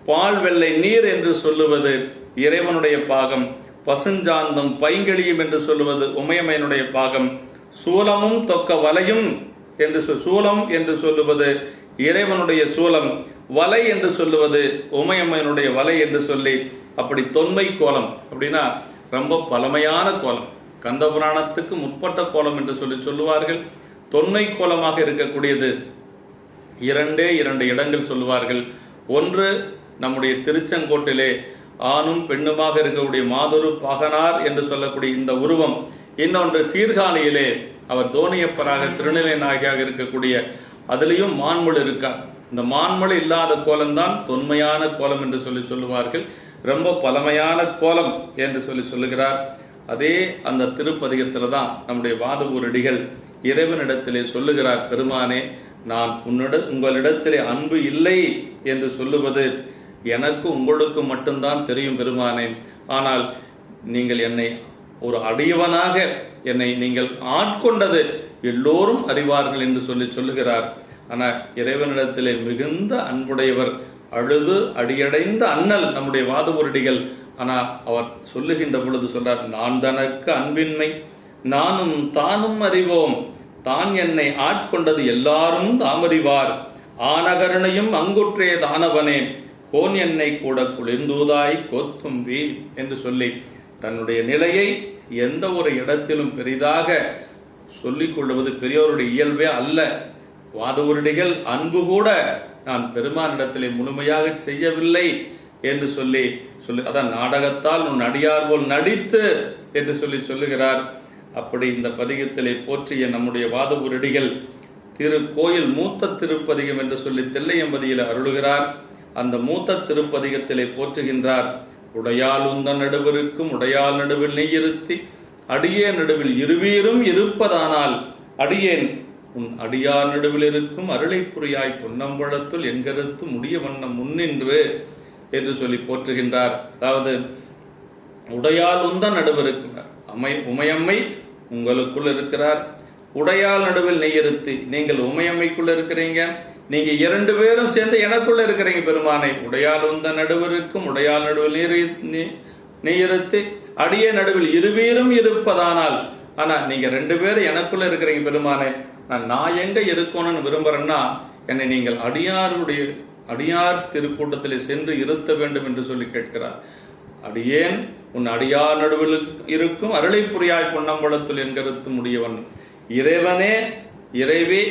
பால் வெள்ளை நீர் என்று சொல்லுவது இறைவனுடைய பாகம். பசுஞ்சாந்தம் பைங்கிளியும் என்று சொல்லுவது உமையம்மையினுடைய பாகம். சூலமும் தொக்க வலையும் என்று சூலம் என்று சொல்லுவது இறைவனுடைய சூலம். வலை என்று சொல்லுவது உமையம்மையினுடைய வலை என்று சொல்லி, அப்படி தொன்மை கோலம் அப்படின்னா ரொம்ப பழமையான கோலம், கந்தபுராணத்துக்கு முற்பட்ட கோலம் என்று சொல்லி சொல்லுவார்கள். தொன்மை கோலமாக இருக்கக்கூடியது இரண்டே இரண்டு இடங்கள் சொல்லுவார்கள். ஒன்று நம்முடைய திருச்செங்கோட்டிலே ஆணும் பெண்ணுமாக இருக்கக்கூடிய மாதொரு பாகனார் என்று சொல்லக்கூடிய இந்த உருவம். இன்னொன்று சீர்காழியிலே அவர் தோணியப்பராக திருநிலை நாயகியாக இருக்கக்கூடிய, அதிலையும் மான்மொழி இருக்கார். இந்த மான்மொழி இல்லாத கோலம்தான் தொன்மையான கோலம் என்று சொல்லி சொல்லுவார்கள். ரொம்ப பழமையான கோலம் என்று சொல்லி சொல்லுகிறார். அதே அந்த திருப்பதிகத்தில் தான் நம்முடைய வாதவூரடிகள் இறைவனிடத்திலே சொல்லுகிறார், பெருமானே, நான் உங்களிடத்திலே அன்பு இல்லை என்று சொல்லுவது எனக்கு உங்களுக்கு மட்டும்தான் தெரியும் பெருமானே. ஆனால் நீங்கள் என்னை ஒரு அடியவனாக என்னை நீங்கள் ஆட்கொண்டது எல்லோரும் அறிவார்கள் என்று சொல்லி சொல்லுகிறார். ஆனால் இறைவனிடத்திலே மிகுந்த அன்புடையவர், அழுது அடியடைந்த அண்ணல் நம்முடைய வாதவூரடிகள். ஆனால் அவர் சொல்லுகின்ற பொழுது சொல்றார், நான் தனக்கு அன்பின்மை நானும் தானும் அறிவோம், தான் என்னை ஆட்கொண்டது எல்லாரும் தாமறிவார், ஆனகருணையும் அங்குற்றே தானவனே கோன் என்னை கூட குளிர்ந்தூதாய் கோத்தும்பி என்று சொல்லி தன்னுடைய நிலையை எந்த ஒரு இடத்திலும் பெரிதாக சொல்லிக் கொள்வது பெரியோருடைய இயல்பே அல்ல. வாதவூரடிகள் அன்பு கூட நான் பெருமானிடத்திலே முழுமையாக செய்யவில்லை என்று சொல்லி அதான் நாடகத்தால் உன் அடியார் போல் நடித்து என்று சொல்லி சொல்லுகிறார். அப்படி இந்த பதிகத்திலே போற்றிய நம்முடைய வாதவூரடிகள் கோயில் மூத்த திருப்பதிகம் என்று சொல்லி தில்லையம்பதியில் அருளுகிறார். அந்த மூத்த திருப்பதிகத்திலே போற்றுகின்றார். உடையால் உந்த நடுவருக்கும் உடையால் நடுவில் நெய்யிருத்தி அடியே நடுவில் இருவீரும் இருப்பதானால் அடியேன் உன் அடியார் நடுவில் இருக்கும் அருளை புரியாய் பொன்னம்பழத்துள் என்கருத்து முடிய வண்ணம் முன்னின்று என்று சொல்லி போற்றுகின்றார். அதாவது உடையால் உந்த நடுவருக்கும் உமையம்மை உங்களுக்குள் இருக்கிறார், உடையால் நடுவில் நெய்யிருத்தி நீங்கள் உமையம்மைக்குள்ள இருக்கிறீங்க, நீங்க இரண்டு பேரும் சேர்ந்து எனக்குள்ள இருக்கிறீங்க பெருமானை. உடையால் உந்த நடுவருக்கும் உடையால் நடுவில் நெய்யிருத்தி அடியே நடுவில் இருவீரும் இருப்பதானால், ஆனா நீங்க ரெண்டு பேரும் எனக்குள்ள இருக்கிறீங்க பெருமானை. நான் எங்க இருக்கணும்னு விரும்புறேன்னா என்னை நீங்கள் அடியார் திருக்கூட்டத்தில் சென்று இருத்த வேண்டும் என்று சொல்லி கேட்கிறார். அடியேன் உன் அடியார் நடுவில் இருக்கும் அருளை புரியாய் பொன்னம்பலத்துள் என் கருத்து முடியவன். இறைவனே இறைவி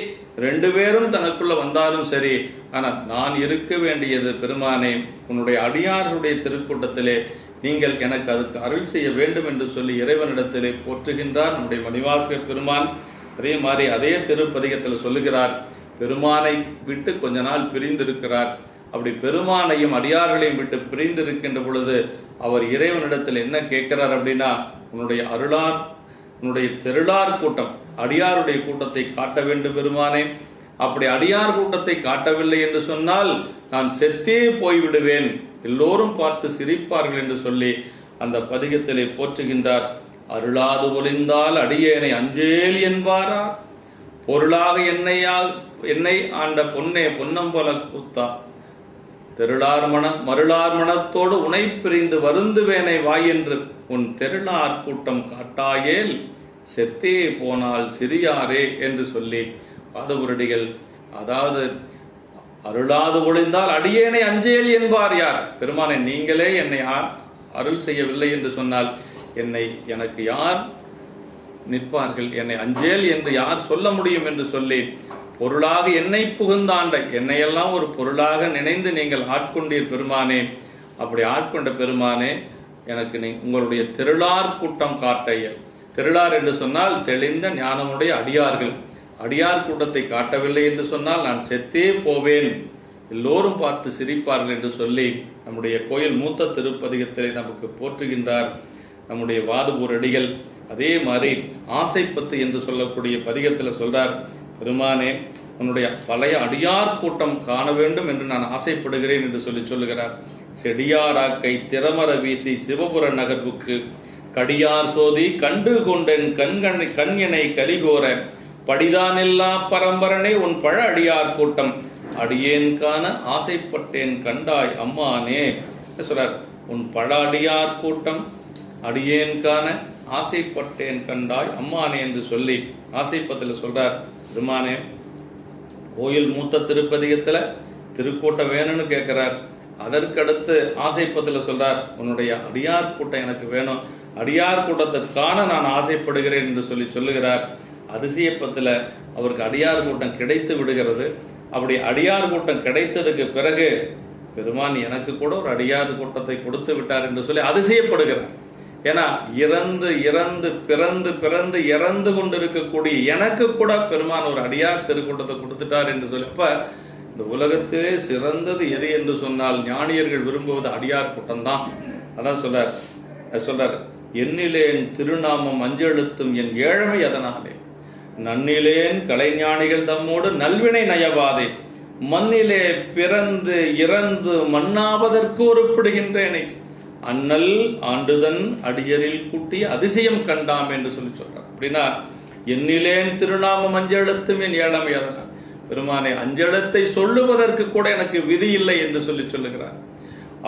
2 பேரும் தனக்குள்ள வந்தாலும் சரி, ஆனால் நான் இருக்க வேண்டியது பெருமானே உன்னுடைய அடியார்களுடைய திருக்கூட்டத்திலே நீங்கள் எனக்கு அதுக்கு அருள் செய்ய வேண்டும் என்று சொல்லி இறைவனிடத்திலே போற்றுகின்றார் நம்முடைய மணிவாசகர் பெருமான். அதே மாதிரி அதே திருப்பதிகத்தில் சொல்லுகிறார், பெருமானை விட்டு கொஞ்ச நாள் பிரிந்திருக்கிறார். அப்படி பெருமானையும் அடியார்களையும் விட்டு பிரிந்திருக்கின்ற பொழுது அவர் இறைவனிடத்தில் என்ன கேட்கிறார் அப்படின்னா, உன்னுடைய தெருளார் கூட்டம் அடியாருடைய கூட்டத்தை காட்ட வேண்டும் பெருமானே. அப்படி அடியார் கூட்டத்தை காட்டவில்லை என்று சொன்னால் நான் செத்தே போய்விடுவேன், எல்லோரும் பார்த்து சிரிப்பார்கள் என்று சொல்லி அந்த பதிகத்திலே போற்றுகின்றார். அருளாது ஒளிந்தால் அடியேனை அஞ்சேல் என்பாரா, பொருளாக என்னை ஆண்ட பொன்னே பொன்னம்பல கூத்தா, மருளார் மனத்தோடு உனை பிரிந்து வருந்துவேனை வாயென்று உன் தெருளார் கூட்டம் காட்டாயேல் செத்தே போனால் சிறியாரே என்று சொல்லி பாதபுரடிகள், அதாவது அருளாது ஒளிந்தால் அடியேனை அஞ்சேல் என்பார் யார்? பெருமானை நீங்களே என்னை அருள் செய்யவில்லை என்று சொன்னால் எனக்கு யார் நிற்பார்கள்? என்னை அஞ்சேல் என்று யார் சொல்ல முடியும் என்று சொல்லி பொருளாக என்னை புகுந்தாண்ட என்னையெல்லாம் ஒரு பொருளாக நினைந்து நீங்கள் ஆட்கொண்டீர் பெருமானே. அப்படி ஆட்கொண்ட பெருமானே, எனக்கு உங்களுடைய தெருளார் கூட்டம் காட்டைய, தெருளார் என்று சொன்னால் தெளிந்த ஞானமுடைய அடியார்கள், அடியார் கூட்டத்தை காட்டவில்லை என்று சொன்னால் நான் செத்தே போவேன், எல்லோரும் பார்த்து சிரிப்பார்கள் என்று சொல்லி நம்முடைய கோயில் மூத்த திருப்பதிகத்திலே நமக்கு போற்றுகின்றார் நம்முடைய வாதுபூரடிகள். அதே மாதிரி ஆசைப்பத்து என்று சொல்லக்கூடிய பதிகத்தில் சொல்றார், பெருமானே உன்னுடைய பழைய அடியார் கூட்டம் காண வேண்டும் என்று நான் ஆசைப்படுகிறேன் என்று சொல்லுகிறார். செடியாராக்கை திறமர வீசி சிவபுர நகர்வுக்கு கடியார் சோதி கண்டு கொண்டேன் கண்யனை கலிகோர படிதானெல்லா பரம்பரனே உன் பழ அடியார் கூட்டம் அடியேன் காண ஆசைப்பட்டேன் கண்டாய் அம்மானே சொல்றார். உன் பழ அடியார் கூட்டம் அடியேன் காண ஆசைப்பட்டேன் கண்டாய் அம்மானே என்று சொல்லி ஆசைப்பத்தில் சொல்றார். பெருமானே கோயில் மூத்த திருப்பதிகத்துல திருக்கூட்டம் வேணும்னு கேட்கிறார். அதற்கடுத்து ஆசைப்பத்தில் சொல்றார், உன்னுடைய அடியார் கூட்டம் எனக்கு வேணும், அடியார் கூட்டத்திற்கான நான் ஆசைப்படுகிறேன் என்று சொல்லுகிறார். அதிசயப்பத்தில் அவருக்கு அடியார் கூட்டம் கிடைத்து விடுகிறது. அப்படி அடியார் கூட்டம் கிடைத்ததுக்கு பிறகு பெருமான் எனக்கு கூட ஒரு அடியார் கூட்டத்தை கொடுத்து விட்டார் என்று சொல்லி அதிசயப்படுகிறார். ஏன்னா இறந்து இறந்து பிறந்து பிறந்து இறந்து கொண்டிருக்கக்கூடிய எனக்கு கூட பெருமான் ஒரு அடியார் திருக்கூட்டத்தை கொடுத்துட்டார் என்று சொல்லி, இப்ப இந்த உலகத்திலே சிறந்தது எது என்று சொன்னால் ஞானியர்கள் விரும்புவது அடியார் கூட்டம்தான். அதான் சொல்றார், எண்ணிலேன் திருநாமம் அஞ்செழுத்தும் என் ஏழமை அதனாலே, நன்னிலேன் கலைஞானிகள் தம்மோடு நல்வினை நயவாதே, மண்ணிலே பிறந்து இறந்து மண்ணாவதற்கு ஒருப்படுகின்றேனே, அண்ணல் ஆண்டுதன் அடியரில் கூட்டிய அதிசயம் கண்டாம் என்று சொல்றார். அப்படின்னா எண்ணிலேன் திருநாமம் அஞ்செழுத்தும் என் ஏழமை அதனால், பெருமானே அஞ்செழுத்தை சொல்லுவதற்கு கூட எனக்கு விதி இல்லை என்று சொல்லுகிறார்.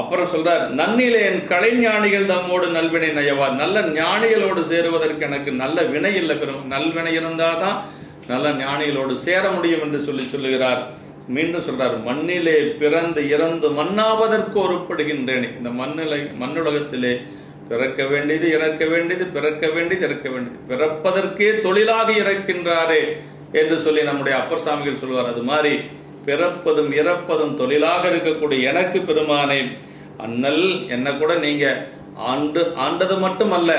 அப்புறம் சொல்றார், நன்னிலேன் கலைஞானிகள் தம்மோடு நல்வினை நயவார், நல்ல ஞானிகளோடு சேருவதற்கு எனக்கு நல்ல வினை இல்லை, நல்வினை இருந்தாதான் நல்ல ஞானிகளோடு சேர முடியும் என்று சொல்லுகிறார். மீண்டும் சொல்றார், மண்ணிலே பிறந்து இறந்து மண்ணாவதற்கு ஒருப்படுகின்றேனே, இந்த மண்ணுலகத்திலே பிறக்க வேண்டியது இறக்க வேண்டியது, பிறக்க வேண்டியது இறக்க வேண்டியது, பிறப்பதற்கே தொழிலாக இறக்கின்றாரே என்று சொல்லி நம்முடைய அப்பர் சாமிகள் சொல்வார். அது மாதிரி பிறப்பதும் இறப்பதும் தொழிலாக இருக்கக்கூடிய எனக்கு பெருமானே, அண்ணல் என்ன கூட நீங்க ஆண்டது மட்டுமல்ல,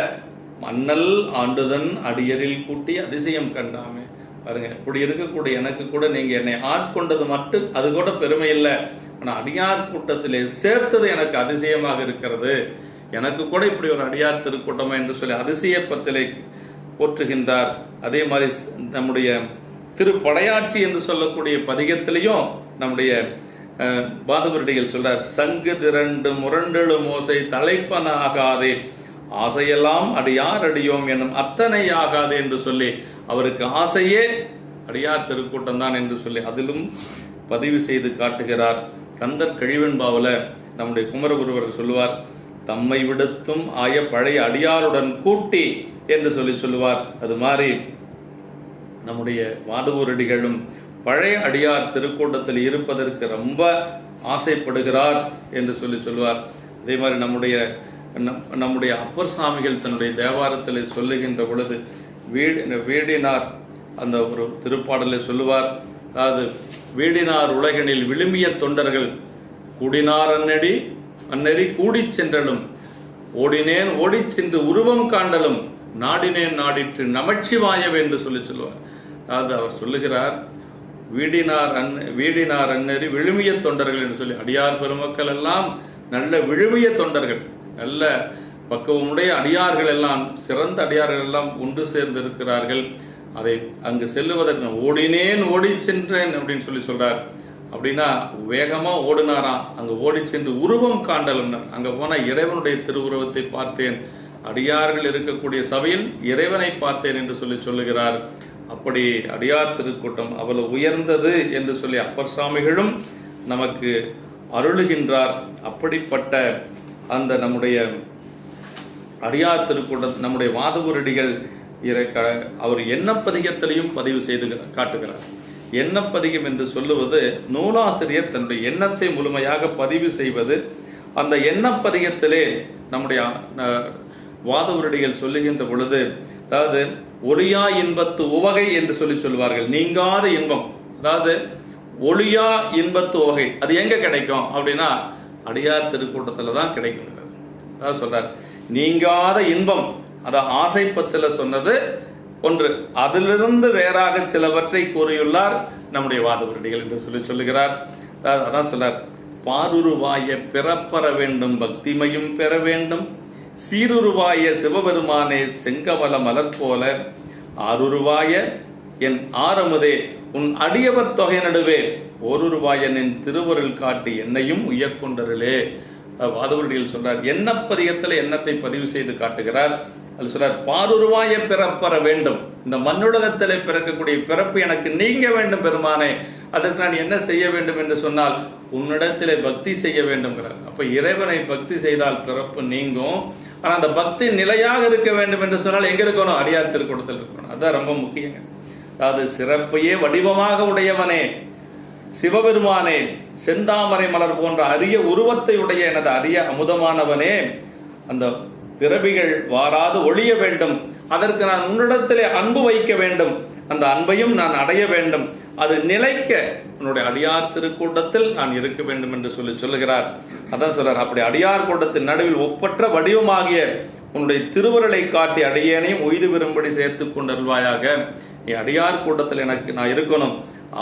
அண்ணல் ஆண்டுதன் அடியரில் கூட்டி அதிசயம் கண்டாமே. பாருங்க, இப்படி இருக்கக்கூடிய எனக்கு கூட நீங்க என்னை ஆட்கொண்டது மட்டும் அது கூட பெருமை இல்லை, ஆனா அடியார் கூட்டத்திலே சேர்த்தது எனக்கு அதிசயமாக இருக்கிறது, எனக்கு கூட இப்படி ஒரு அடியார் திருக்கூட்டமா என்று சொல்லி அதிசயப்பத்திலே போற்றுகின்றார். அதே மாதிரி நம்முடைய திருப்படையாட்சி என்று சொல்லக்கூடிய பதிகத்திலையும் நம்முடைய பாதபுரடிகள் சொல்றார், சங்கு திரண்டு முரண்டெழு மோசை தலைப்பன ஆகாதே, ஆசையெல்லாம் அடியார் அடியோம் என்னும் அத்தனை ஆகாது என்று சொல்லி அவருக்கு ஆசையே அடியார் திருக்கூட்டம் தான் என்று சொல்லி அதிலும் பதிவு செய்து காட்டுகிறார். கந்தர் கழிவெண்பாவுல நம்முடைய குமரகுருவர் சொல்லுவார், தம்மை விடுத்தும் ஆய பழைய அடியாருடன் கூட்டி என்று சொல்லுவார். அது மாதிரி நம்முடைய வாதவூரடிகளும் பழைய அடியார் திருக்கூட்டத்தில் இருப்பதற்கு ரொம்ப ஆசைப்படுகிறார் என்று சொல்லுவார். அதே மாதிரி நம்முடைய நம்முடைய அப்பர் சாமிகள் தன்னுடைய தேவாரத்தில் சொல்லுகின்ற பொழுது வீடினார் அந்த ஒரு திருப்பாடலை சொல்லுவார். அதாவது வீடினார் உலகினில் விழுமிய தொண்டர்கள் கூடினார் அந்நெறி கூடி சென்றலும் ஓடினேன் ஓடி சென்று உருவம் காண்டலும் நாடினேன் நாடிற்று நமச்சிவாயவே என்று சொல்லுவார். அதாவது அவர் சொல்லுகிறார், வீடினார் அந்நெறி விழுமிய தொண்டர்கள் என்று சொல்லி, அடியார் பெருமக்கள் எல்லாம் நல்ல விழுமிய தொண்டர்கள், நல்ல பக்குவமுடைய அடியார்கள் எல்லாம், சிறந்த அடியார்கள் எல்லாம் ஒன்று சேர்ந்து இருக்கிறார்கள். அதை அங்கு செல்லுவதற்கு ஓடினேன் ஓடி சென்றேன் அப்படின்னு சொல்றார். அப்படின்னா வேகமா ஓடினாராம். அங்கு ஓடி சென்று உருவம் காண்டலும், அங்க போன இறைவனுடைய திருவுருவத்தை பார்த்தேன், அடியார்கள் இருக்கக்கூடிய சபையில் இறைவனை பார்த்தேன் என்று சொல்லுகிறார். அப்படி அடியார் திருக்கூட்டம் அவ்வளவு உயர்ந்தது என்று சொல்லி அப்பர் சாமிகளும் நமக்கு அருளுகின்றார். அப்படிப்பட்ட அந்த நம்முடைய அடியார் திருக்கூட்டம் நம்முடைய வாதகுரடிகள் அவர் எண்ணப்பதிகத்திலையும் பதிவு செய்து காட்டுகிறார். எண்ணப்பதிகம் என்று சொல்லுவது நூலாசிரியர் தன்னுடைய எண்ணத்தை முழுமையாக பதிவு செய்வது. அந்த எண்ணப்பதிகத்திலே நம்முடைய வாதகுரடிகள் சொல்லுகின்ற பொழுது, அதாவது ஒளியா இன்பத்து உவகை என்று சொல்லுவார்கள். நீங்காத இன்பம், அதாவது ஒளியா இன்பத்து உவகை அது எங்க கிடைக்கும் அப்படின்னா அடியார் திருக்கூட்டத்தில் தான் கிடைக்கும். அதாவது சொல்றார், நீங்காத இன்பம், அத ஆசைப்பத்தில் சொன்னது ஒன்று, அதிலிருந்து வேறாக சிலவற்றை கூறியுள்ளார் நம்முடைய வாதகுரடிகள் என்று சொல்லுகிறார். அதான் சொல்றார், பாருருவாய பிறப்பற வேண்டும் பக்திமையும் பெற வேண்டும், சீருருவாய சிவபெருமானே செங்கவல மலர் போல, ஆருருவாய என் ஆரமுதே உன் அடியவர் தொகை நடுவே, ஓருருவாயனின் திருவருள் காட்டி என்னையும் உயர்கொண்டருளே. வாதகுரடிகள் சொல்றார், எண்ணப்பதிகத்தில் எண்ணத்தை பதிவு செய்து காட்டுகிறார். அது சொல்றார், பாருருவாய பிறப்பற வேண்டும், இந்த மண்ணுலகத்தில் பிறக்கக்கூடிய பிறப்பு எனக்கு நீங்க வேண்டும் பெருமானே, அதற்கு நான் என்ன செய்ய வேண்டும் என்று சொன்னால் உன்னிடத்திலே பக்தி செய்ய வேண்டும்ங்கிறார். அப்ப இறைவனை பக்தி செய்தால் பிறப்பு நீங்கும். ஆனா அந்த பக்தி நிலையாக இருக்க வேண்டும் என்று சொன்னால் எங்க இருக்கணும்? அடியார் திருக்கூட்டத்தில் இருக்கணும். அதுதான் ரொம்ப முக்கியங்க. அதாவது சிறப்பையே வடிவமாக உடையவனே சிவபெருமானே, செந்தாமரை மலர் போன்ற அரிய உருவத்தை உடைய எனது அரிய அமுதமானவனே, அந்த பிறவிகள் வாராது ஒழிய வேண்டும், அதற்கு நான் உன்னிடத்திலே அன்பு வைக்க வேண்டும், அந்த அன்பையும் நான் அடைய வேண்டும், அது நிலைக்க உன்னுடைய அடியார் திருக்கூட்டத்தில் நான் இருக்க வேண்டும் என்று சொல்லுகிறார். அதான் சொல்றார், அப்படி அடியார் கூட்டத்தின் நடுவில் ஒப்பற்ற வடிவமாகிய உன்னுடைய திருவருளை காட்டி அடியேனையும் உய்து பெறும்படி சேர்த்து கொண்டருள்வாயாக. நீ அடியார் கூட்டத்தில் எனக்கு நான் இருக்கணும்.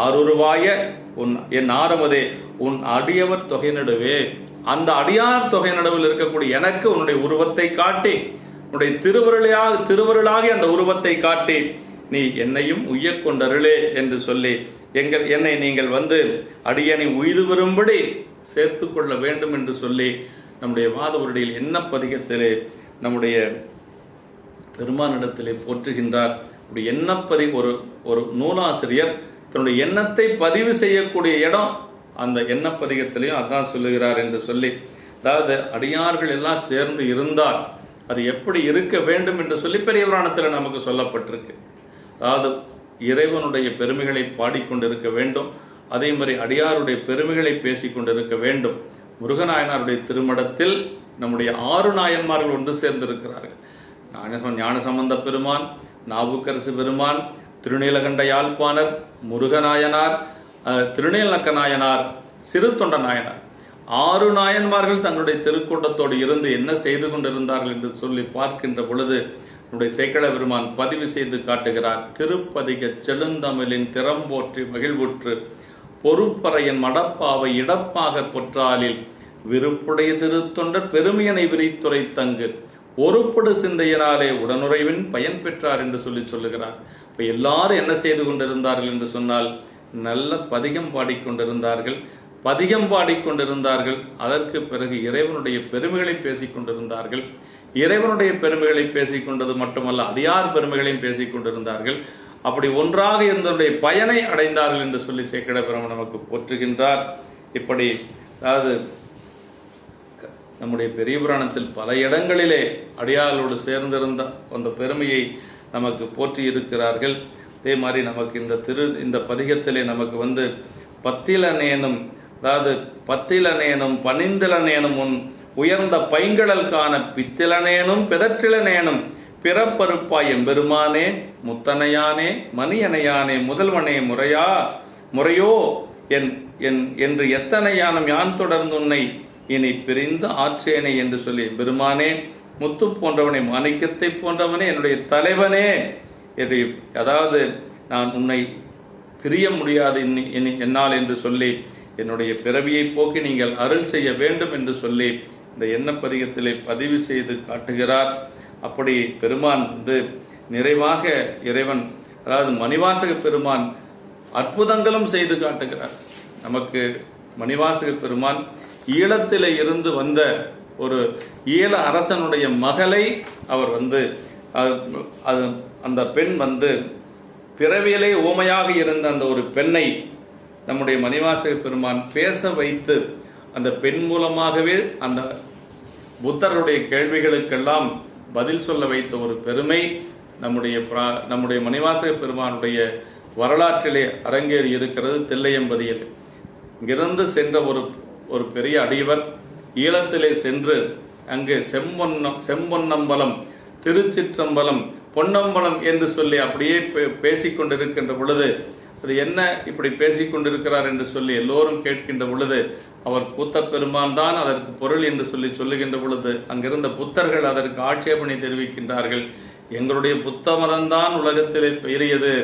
ஆருருவாய என் ஆரமுதே உன் அடியவர் தொகை நடுவே, அந்த அடியார் தொகை நடுவில் இருக்கக்கூடிய எனக்கு உன்னுடைய உருவத்தை காட்டி, உன்னுடைய திருவருளாகி அந்த உருவத்தை காட்டி நீ என்னையும் உய்யக் கொண்டருளே என்று சொல்லி என்னை நீங்கள் வந்து அடியனை உய்து வரும்படி சேர்த்து கொள்ள வேண்டும் என்று சொல்லி நம்முடைய வாதகுரடிகள் எண்ணப்பதிகத்திலே நம்முடைய பெருமானிடத்திலே போற்றுகின்றார். அப்படி ஒரு நூலாசிரியர் தன்னுடைய எண்ணத்தை பதிவு செய்யக்கூடிய இடம் அந்த எண்ணப்பதிகத்திலையும் அதான் சொல்லுகிறார் என்று சொல்லி, அதாவது அடியார்கள் எல்லாம் சேர்ந்து இருந்தால் அது எப்படி இருக்க வேண்டும் என்று சொல்லி பெரிய புராணத்தில் நமக்கு சொல்லப்பட்டிருக்கு. அதாவது இறைவனுடைய பெருமைகளை பாடிக்கொண்டிருக்க வேண்டும், அதே மாதிரி அடியாருடைய பெருமைகளை பேசிக்கொண்டிருக்க வேண்டும். முருகநாயனாருடைய திருமடத்தில் நம்முடைய 6 நாயன்மார்கள் ஒன்று சேர்ந்திருக்கிறார்கள். ஞானசம்பந்த பெருமான், நாவுக்கரசு பெருமான், திருநீலகண்ட யாழ்ப்பாணர், முருகநாயனார், திருநீலக்க நாயனார், சிறு தொண்ட நாயனார், 6 நாயன்மார்கள் தன்னுடைய திருக்கூட்டத்தோடு இருந்து என்ன செய்து கொண்டிருந்தார்கள் என்று சொல்லி பார்க்கின்ற பொழுது நம்முடைய சேக்கட பெருமான் பதிவு செய்து காட்டுகிறார். திருப்பதிக செழுந்தமிழின் திறம்போற்றி மகிழ்வுற்று பொறுப்பறையன் மடப்பாவை இடப்பாக பொற்றாலில் விருப்புடைய திருத்தொண்டர் பெருமையனை விரித்துரை தங்கு ஒருப்படு சிந்தையினாலே உடனுறைவின் பயன் பெற்றார் என்று சொல்லுகிறார். இப்ப எல்லாரும் என்ன செய்து கொண்டிருந்தார்கள் என்று சொன்னால் நல்ல பதிகம் பாடிக்கொண்டிருந்தார்கள். அதற்கு பிறகு இறைவனுடைய பெருமைகளை பேசிக் கொண்டிருந்தார்கள். இறைவனுடைய பெருமைகளை பேசிக்கொண்டது மட்டுமல்ல, அடியார் பெருமைகளையும் பேசிக் கொண்டிருந்தார்கள். அப்படி ஒன்றாக இருந்தவருடைய பயனை அடைந்தார்கள் என்று சொல்லி சேக்கட பெருமான் நமக்கு போற்றுகின்றார். இப்படி அதாவது நம்முடைய பெரிய புராணத்தில் பல இடங்களிலே அடியாரோடு சேர்ந்திருந்த அந்த பெருமையை நமக்கு போற்றி இருக்கிறார்கள். அதே மாதிரி நமக்கு இந்த பதிகத்திலே நமக்கு பத்திலனேனும், அதாவது பத்திலனேனும் பணிந்திலனேனும் உன் உயர்ந்த பைங்கழல் காண பித்திலனேனும் பிதற்றிலனேனும் பிறப்பருப்பாய் எம்பெருமானே முத்தனையானே மணியனையானே முதல்வனே முறையோ என்று எத்தனையானும் யான் தொடர்ந்து உன்னை இனி பிரிந்து ஆற்றேனே என்று சொல்லி, பெருமானே முத்து போன்றவனே மாணிக்கத்தை போன்றவனே என்னுடைய தலைவனே என்று, அதாவது நான் உன்னை பிரிய முடியாது என்னால் என்று சொல்லி என்னுடைய பிறவியை போக்கி நீங்கள் அருள் செய்ய வேண்டும் என்று சொல்லி இந்த எண்ணப்பதிகத்திலே பதிவு செய்து காட்டுகிறார். அப்படி பெருமான் நிறைவாக இறைவன், அதாவது மணிவாசக பெருமான் அற்புதங்களும் செய்து காட்டுகிறார். நமக்கு மணிவாசக பெருமான் ஈழத்திலே இருந்து வந்த ஒரு ஈழ அரசனுடைய மகளை அவர் அந்த பெண் பிறவியிலே ஊமையாக இருந்த அந்த ஒரு பெண்ணை நம்முடைய மணிவாசக பெருமான் பேச வைத்து அந்த பெண் மூலமாகவே அந்த புத்தருடைய கேள்விகளுக்கெல்லாம் பதில் சொல்ல வைத்த ஒரு பெருமை நம்முடைய மணிவாசக பெருமானுடைய வரலாற்றிலே அரங்கேறி இருக்கிறது. தில்லையம்பதியில் இங்கிருந்து சென்ற ஒரு பெரிய அடியவர் ஈழத்திலே சென்று அங்கு செம்பொன்னம்பலம், திருச்சிற்றம்பலம், பொன்னம்பலம் என்று சொல்லி அப்படியே பேசிக்கொண்டிருக்கின்ற பொழுது, அது என்ன இப்படி பேசிக்கொண்டிருக்கிறார் என்று சொல்லி எல்லோரும் கேட்கின்ற பொழுது, அவர் கூத்த பெருமான் தான் அதற்கு பொருள் என்று சொல்லுகின்ற பொழுது அங்கிருந்த புத்தர்கள் அதற்கு ஆட்சேபனை தெரிவிக்கின்றார்கள். எங்களுடைய புத்த மதம்தான் உலகத்திலே பெரியது,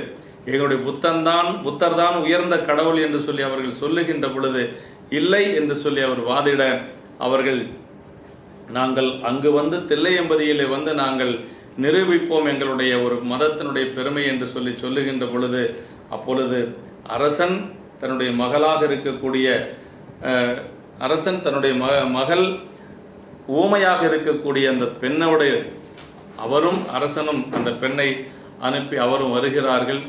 எங்களுடைய புத்தர் தான் உயர்ந்த கடவுள் என்று சொல்லி அவர்கள் சொல்லுகின்ற பொழுது, இல்லை என்று சொல்லி அவர் வாதிட, அவர்கள் நாங்கள் அங்கு தில்லையம்பதியிலே நாங்கள் நிரூபிப்போம் எங்களுடைய ஒரு மதத்தினுடைய பெருமை என்று சொல்லுகின்ற பொழுது, அப்பொழுது அரசன் தன்னுடைய மகளாக இருக்கக்கூடிய மகள் ஊமையாக இருக்கக்கூடிய அந்த பெண்ணோடு அவரும் அரசனும் அந்த பெண்ணை அனுப்பி அவரும் வருகிறார்கள்.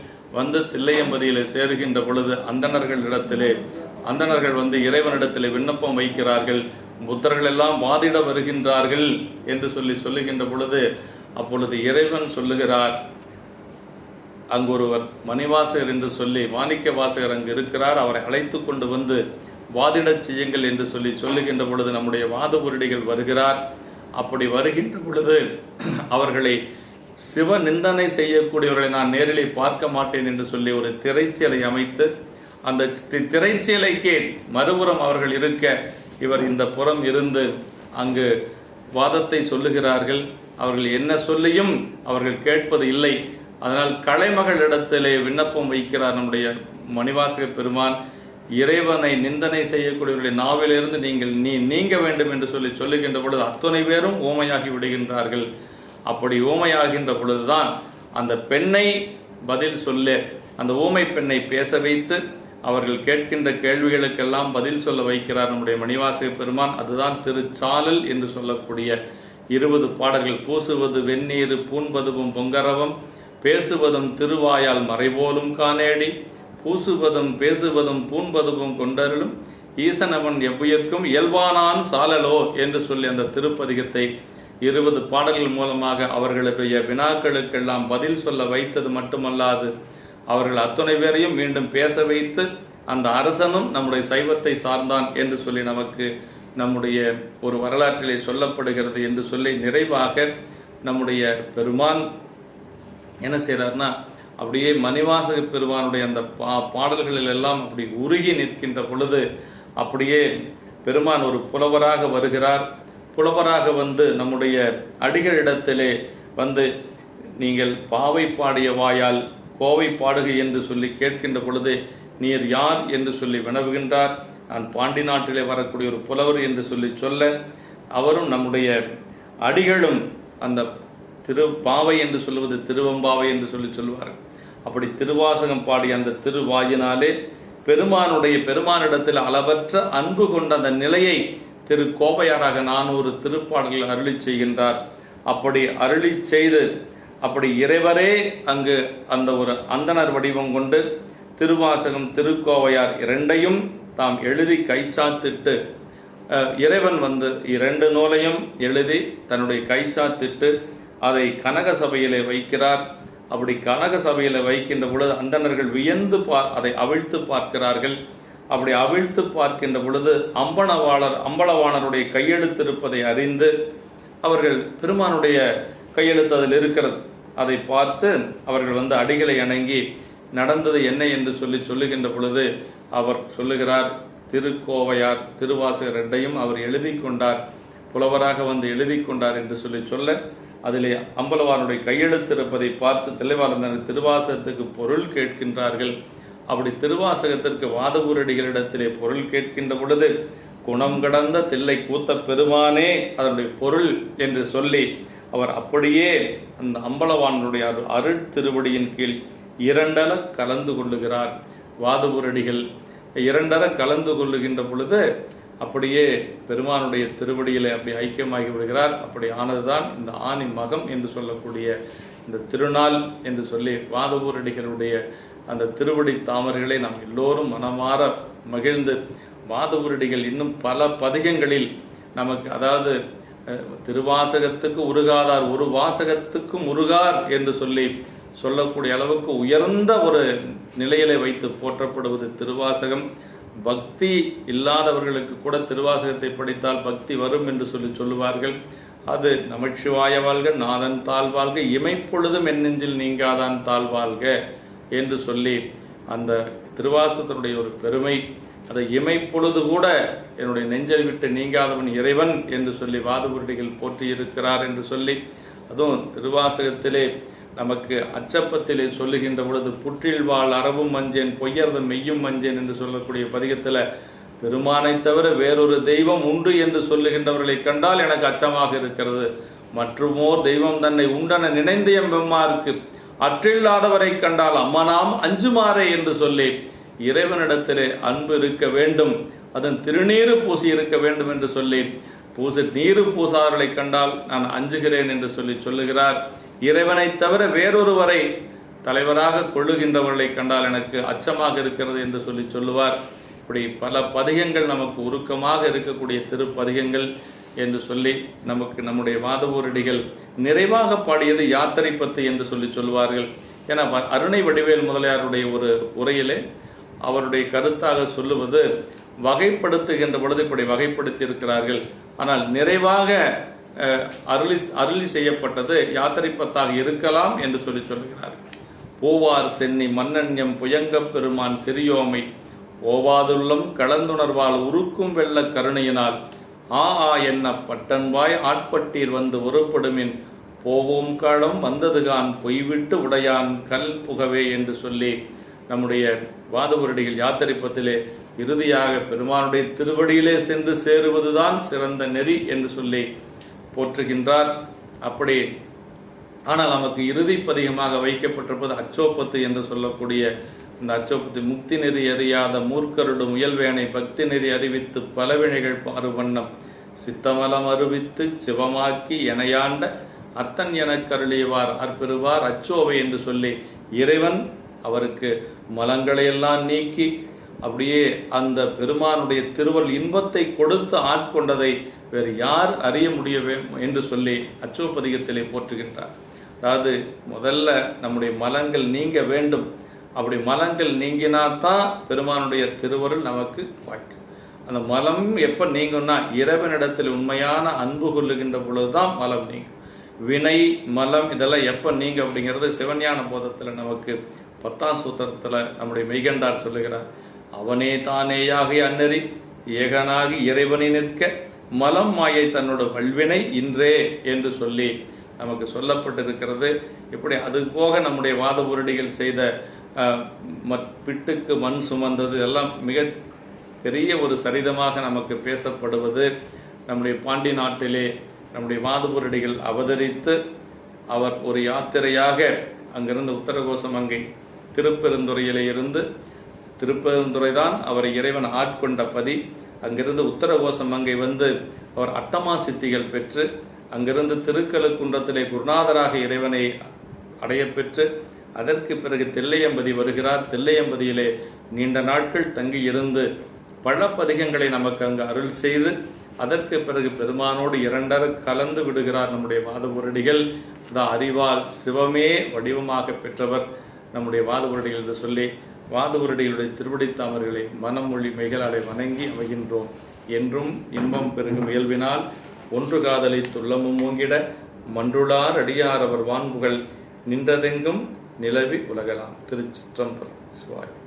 தில்லையம்பதியிலே சேருகின்ற பொழுது அந்தணர்கள் இறைவனிடத்திலே விண்ணப்பம் வைக்கிறார்கள். புத்தர்கள் எல்லாம் வாதிட வருகின்றார்கள் என்று சொல்லுகின்ற பொழுது, அப்பொழுது இறைவன் சொல்லுகிறார், அங்கு ஒருவர் மணிவாசகர் என்று சொல்லி மாணிக்க வாசகர் அங்கு இருக்கிறார், அவரை அழைத்து கொண்டு வாதிடச் செய்யுங்கள் என்று சொல்லுகின்ற பொழுது நம்முடைய வாதபுரடிகள் வருகிறார். அப்படி வருகின்ற பொழுது அவர்களை சிவ நிந்தனை செய்யக்கூடியவர்களை நான் நேரிலே பார்க்க மாட்டேன் என்று சொல்லி ஒரு திரைச்சீலை அமைத்து, அந்த திரைச்சீலைக்கு மறுபுறம் அவர்கள் இருக்க இவர் இந்த புறம் இருந்து அங்கு வாதத்தை சொல்லுகிறார்கள். அவர்கள் என்ன சொல்லியும் அவர்கள் கேட்பது இல்லை. அதனால் கலைமகளிடத்திலே விண்ணப்பம் வைக்கிறார் நம்முடைய மணிவாசக பெருமான், இறைவனை நிந்தனை செய்யக்கூடியவர்களுடைய நாவிலிருந்து நீங்க வேண்டும் என்று சொல்லுகின்ற பொழுது அத்தனை பேரும் ஊமையாகி விடுகின்றார்கள். அப்படி ஊமையாகின்ற பொழுதுதான் அந்த பெண்ணை பதில் சொல்ல, அந்த ஊமை பெண்ணை பேச வைத்து அவர்கள் கேட்கின்ற கேள்விகளுக்கெல்லாம் பதில் சொல்ல வைக்கிறார் நம்முடைய மணிவாசக பெருமான். அதுதான் திருச்சாலல் என்று சொல்லக்கூடிய 20 பாடல்கள். பூசுவது வெந்நீர் பூண்பதுவும் பொங்கரவம், பேசுவதும் திருவாயால் மறைபோலும் காணேடி, பூசுவதும் பேசுவதும் பூண்பதுவும் கொண்டருளும் ஈசனவன் எவ்வுயிர்க்கும் இயல்பானான் சாலலோ என்று சொல்லி அந்த திருப்பதிகத்தை 20 பாடல்கள் மூலமாக அவர்களுடைய வினாக்களுக்கெல்லாம் பதில் சொல்ல வைத்தது மட்டுமல்லாது அவர்கள் அத்தனை பேரையும் மீண்டும் பேச வைத்து அந்த அரசனும் நம்முடைய சைவத்தை சார்ந்தான் என்று சொல்லி நமக்கு நம்முடைய ஒரு வரலாற்றிலே சொல்லப்படுகிறது என்று சொல்லி நிறைவாக நம்முடைய பெருமான் என்ன செய்கிறார்னா, அப்படியே மணிவாசக பெருமானுடைய அந்த பாடல்களில் எல்லாம் அப்படி உருகி நிற்கின்ற பொழுது அப்படியே பெருமான் ஒரு புலவராக வருகிறார். புலவராக நம்முடைய அடிகளிடத்திலே நீங்கள் பாவை பாடிய வாயால் கோவை பாடுகை என்று சொல்லி கேட்கின்ற பொழுது நீர் யார் என்று சொல்லி வினவுகின்றார். நான் பாண்டி நாட்டிலே வரக்கூடிய ஒரு புலவர் என்று சொல்ல, அவரும் நம்முடைய அடிகளும் அந்த பாவை என்று சொல்லுவது திருவம்பாவை என்று சொல்லுவார்கள். அப்படி திருவாசகம் பாடிய அந்த திருவாயினாலே பெருமானிடத்தில் அளவற்ற அன்பு கொண்ட அந்த நிலையை திரு கோவையாராக 400 திருப்பாடல்கள் அருளி செய்கின்றார். அப்படி அருளி செய்து அப்படி இறைவரே அங்கு அந்த ஒரு அந்தணர் வடிவம் கொண்டு திருவாசகம் திருக்கோவையார் இரண்டையும் தாம் எழுதி கைச்சாத்திட்டு, இறைவன் 2 நூலையும் எழுதி தன்னுடைய கைச்சாத்திட்டு அதை கனக சபையிலே வைக்கிறார். அப்படி கனக சபையிலே வைக்கின்ற பொழுது அந்தணர்கள் வியந்து அதை அவிழ்த்து பார்க்கிறார்கள். அப்படி அவிழ்த்து பார்க்கின்ற பொழுது அம்பலவாணருடைய கையெழுத்து இருப்பதை அறிந்து அவர்கள் பெருமானுடைய கையெழுத்து அதில் இருக்கிறது. அதை பார்த்து அவர்கள் அடிகளை அணங்கி நடந்தது என்ன என்று சொல்லுகின்ற பொழுது அவர் சொல்லுகிறார், திருக்கோவையார் திருவாசகர் ரெண்டையும் அவர் எழுதி கொண்டார், புலவராக எழுதி கொண்டார் என்று சொல்ல அதிலே அம்பலவானுடைய கையெழுத்து இருப்பதை பார்த்து தெளிவாளர் திருவாசகத்துக்கு பொருள் கேட்கின்றார்கள். அப்படி திருவாசகத்திற்கு வாதவூரடிகளிடத்திலே பொருள் கேட்கின்ற பொழுது குணம் கடந்த தில்லை கூத்த பெருமானே அதனுடைய பொருள் என்று சொல்லி அவர் அப்படியே அந்த அம்பலவானுடைய அருள் திருவடியின் கீழ் இரண்டர கலந்து கொள்ளுகிறார். வாதவூரடிகள் இரண்டர கலந்து கொள்ளுகின்ற பொழுது அப்படியே பெருமானுடைய திருவடியிலே அப்படி ஐக்கியமாகி விடுகிறார். அப்படி ஆனதுதான் இந்த ஆனி மகம் என்று சொல்லக்கூடிய இந்த திருநாள் என்று சொல்லி வாதவூரடிகளுடைய அந்த திருவடி தாமரைகளை நாம் எல்லோரும் மனமாற மகிழ்ந்து வாதவூரடிகள் இன்னும் பல பதிகங்களில் நமக்கு, அதாவது திருவாசகத்துக்கு உருகாதார் ஒரு வாசகத்துக்கும் உருகார் என்று சொல்லக்கூடிய அளவுக்கு உயர்ந்த ஒரு நிலையிலே வைத்து போற்றப்படுவது திருவாசகம். பக்தி இல்லாதவர்களுக்கு கூட திருவாசகத்தை படித்தால் பக்தி வரும் என்று சொல்லுவார்கள். அது நமச்சிவாய வாழ்க, நாதன் தாழ்வாழ்க, இமைப்பொழுதும் என் நெஞ்சில் நீங்காதான் தாழ்வாழ்க என்று சொல்லி அந்த திருவாசகத்தினுடைய ஒரு பெருமை, அதை இமைப்பொழுது கூட என்னுடைய நெஞ்சை விட்டு நீங்காதவன் இறைவன் என்று சொல்லி வாதவூரடிகள் போற்றியிருக்கிறார் என்று சொல்லி, அதுவும் திருவாசகத்திலே நமக்கு அச்சப்பத்திலே சொல்லுகின்ற பொழுது புற்றில் வாழ் அறவும் மஞ்சேன் பொய்யர்த மெய்யும் மஞ்சேன் என்று சொல்லக்கூடிய பதிகத்தில் பெருமானை தவிர வேறொரு தெய்வம் உண்டு என்று சொல்லுகின்றவர்களை கண்டால் எனக்கு அச்சமாக இருக்கிறது, மற்றுமோர் தெய்வம் தன்னை உண்டன நினைந்தியம் வெம்மாருக்கு அற்றில்லாதவரை கண்டால் அம்மனாம் அஞ்சுமாறே என்று சொல்லி இறைவனிடத்திலே அன்பு இருக்க வேண்டும், அதன் திருநீறு பூசி இருக்க வேண்டும் என்று சொல்லி நீரு பூசார்களை கண்டால் நான் அஞ்சுகிறேன் என்று சொல்லுகிறார். இறைவனை தவிர வேறொருவரை தலைவராக கொள்ளுகின்றவர்களை கண்டால் எனக்கு அச்சமாக இருக்கிறது என்று சொல்லுவார். இப்படி பல பதிகங்கள் நமக்கு உருக்கமாக இருக்கக்கூடிய திருப்பதிகங்கள் என்று சொல்லி நமக்கு நம்முடைய வாதவூரடிகள் நிறைவாக பாடியது யாத்திரை பத்து என்று சொல்லுவார்கள். ஏன்னா அருணை வடிவேல் முதலியாருடைய ஒரு உரையிலே அவருடைய கருத்தாக சொல்லுவது வகைப்படுத்துகின்ற பொழுது இப்படி வகைப்படுத்தி இருக்கிறார்கள். ஆனால் நிறைவாக அருளி செய்யப்பட்டது யாத்திரை பத்தாக இருக்கலாம் என்று சொல்லுகிறார். பூவார் சென்னி மன்னன்யம் புயங்கப் பெருமான் சிறியோமை ஓவாதுள்ளம் கலந்துணர்வால் உருக்கும் வெள்ள கருணையினால் என்ன பட்டன்வாய் ஆட்பட்டீர் ஒருப்படுமின் போவோம் காலம் வந்ததுகான் பொய்விட்டு உடையான் கல் புகவே என்று சொல்லி நம்முடைய வாதவூரடிகள் யாத்திரைப்பத்திலே இறுதியாக பெருமானுடைய திருவடியிலே சென்று சேருவதுதான் சிறந்த நெறி என்று சொல்லி போற்றுகின்றார். அப்படி ஆனால் நமக்கு இறுதி பதிகமாக வைக்கப்பட்டிருப்பது அச்சோப்பத்து என்று சொல்லக்கூடிய இந்த அச்சோப்பத்து முக்தி நெறி அறியாத மூர்க்கருடு முயல்வேனை பக்தி நெறி அறிவித்து பலவினைகள் பாறுவண்ணம் சித்தமலம் அறிவித்து சிவமாக்கி எனையாண்ட அத்தன் எனக் கருளியவார் அற்பெறுவார் அச்சோவை என்று சொல்லி இறைவன் அவருக்கு மலங்களையெல்லாம் நீக்கி அப்படியே அந்த பெருமானுடைய திருவள் இன்பத்தை கொடுத்து ஆட்கொண்டதை வேறு யார் அறிய முடியவே என்று சொல்லி அச்சோப்பதிகத்திலே போற்றுகின்றார். அதாவது முதல்ல நம்முடைய மலங்கள் நீங்க வேண்டும், அப்படி மலங்கள் நீங்கினாத்தான் பெருமானுடைய திருவருள் நமக்கு வாய்க்கும். அந்த மலம் எப்ப நீங்கும்னா இறைவனிடத்தில் உண்மையான அன்பு கொள்ளுகின்ற பொழுதுதான் மலம் நீங்கும். வினை மலம் இதெல்லாம் எப்ப நீங்க அப்படிங்கிறது சிவஞான போதத்தில் நமக்கு 10ஆம் சூத்திரத்தில் நம்முடைய மெய்கண்டார் சொல்லுகிறார். அவனே தானேயாகி அன்னறி ஏகனாகி இறைவனை நிற்க மலம் மாயை தன்னோட வல்வினை இன்றே என்று சொல்லி நமக்கு சொல்லப்பட்டிருக்கிறது. இப்படி அது போக நம்முடைய வாதவூரடிகள் செய்த பிட்டுக்கு மண் சுமந்தது எல்லாம் மிக பெரிய ஒரு சரிதமாக நமக்கு பேசப்படுவது. நம்முடைய பாண்டி நாட்டிலே நம்முடைய வாதவூரடிகள் அவதரித்து அவர் ஒரு யாத்திரையாக அங்கிருந்து உத்தரகோசம் அங்கே திருப்பெருந்துறையிலே இருந்து, திருப்பெருந்துறை தான் அவரை இறைவன் ஆட்கொண்ட பதி, அங்கிருந்து உத்தரகோசம் அங்கே அவர் அட்டமா சித்திகள் பெற்று அங்கிருந்து திருக்கழுக்குன்றத்திலே குருநாதராக இறைவனை அடைய பெற்று அதற்கு பிறகு தில்லையம்பதி வருகிறார். தில்லையம்பதியிலே நீண்ட நாட்கள் தங்கி இருந்து பல பதிகங்களை நமக்கு அங்கு அருள் செய்து அதற்கு பிறகு பெருமானோடு இரண்டர கலந்து விடுகிறார் நம்முடைய வாதவூரடிகள். அறிவால் சிவமே வடிவமாக பெற்றவர் நம்முடைய வாதவூரடிகள் என்று சொல்லி வாதவருடையுடைய திருவடி தாமர்களை மனம் மொழி மெய்களாலை வணங்கி அமைகின்றோம். என்றும் இன்பம் பெருகும் இயல்பினால் ஒன்று காதலை துள்ளமும் ஓங்கிட மன்றுளார் அடியார் அவர் வான்புகள் நின்றதெங்கும் நிலவி உலகலாம். திருச்சிற்றம்பலம். சிவாய்.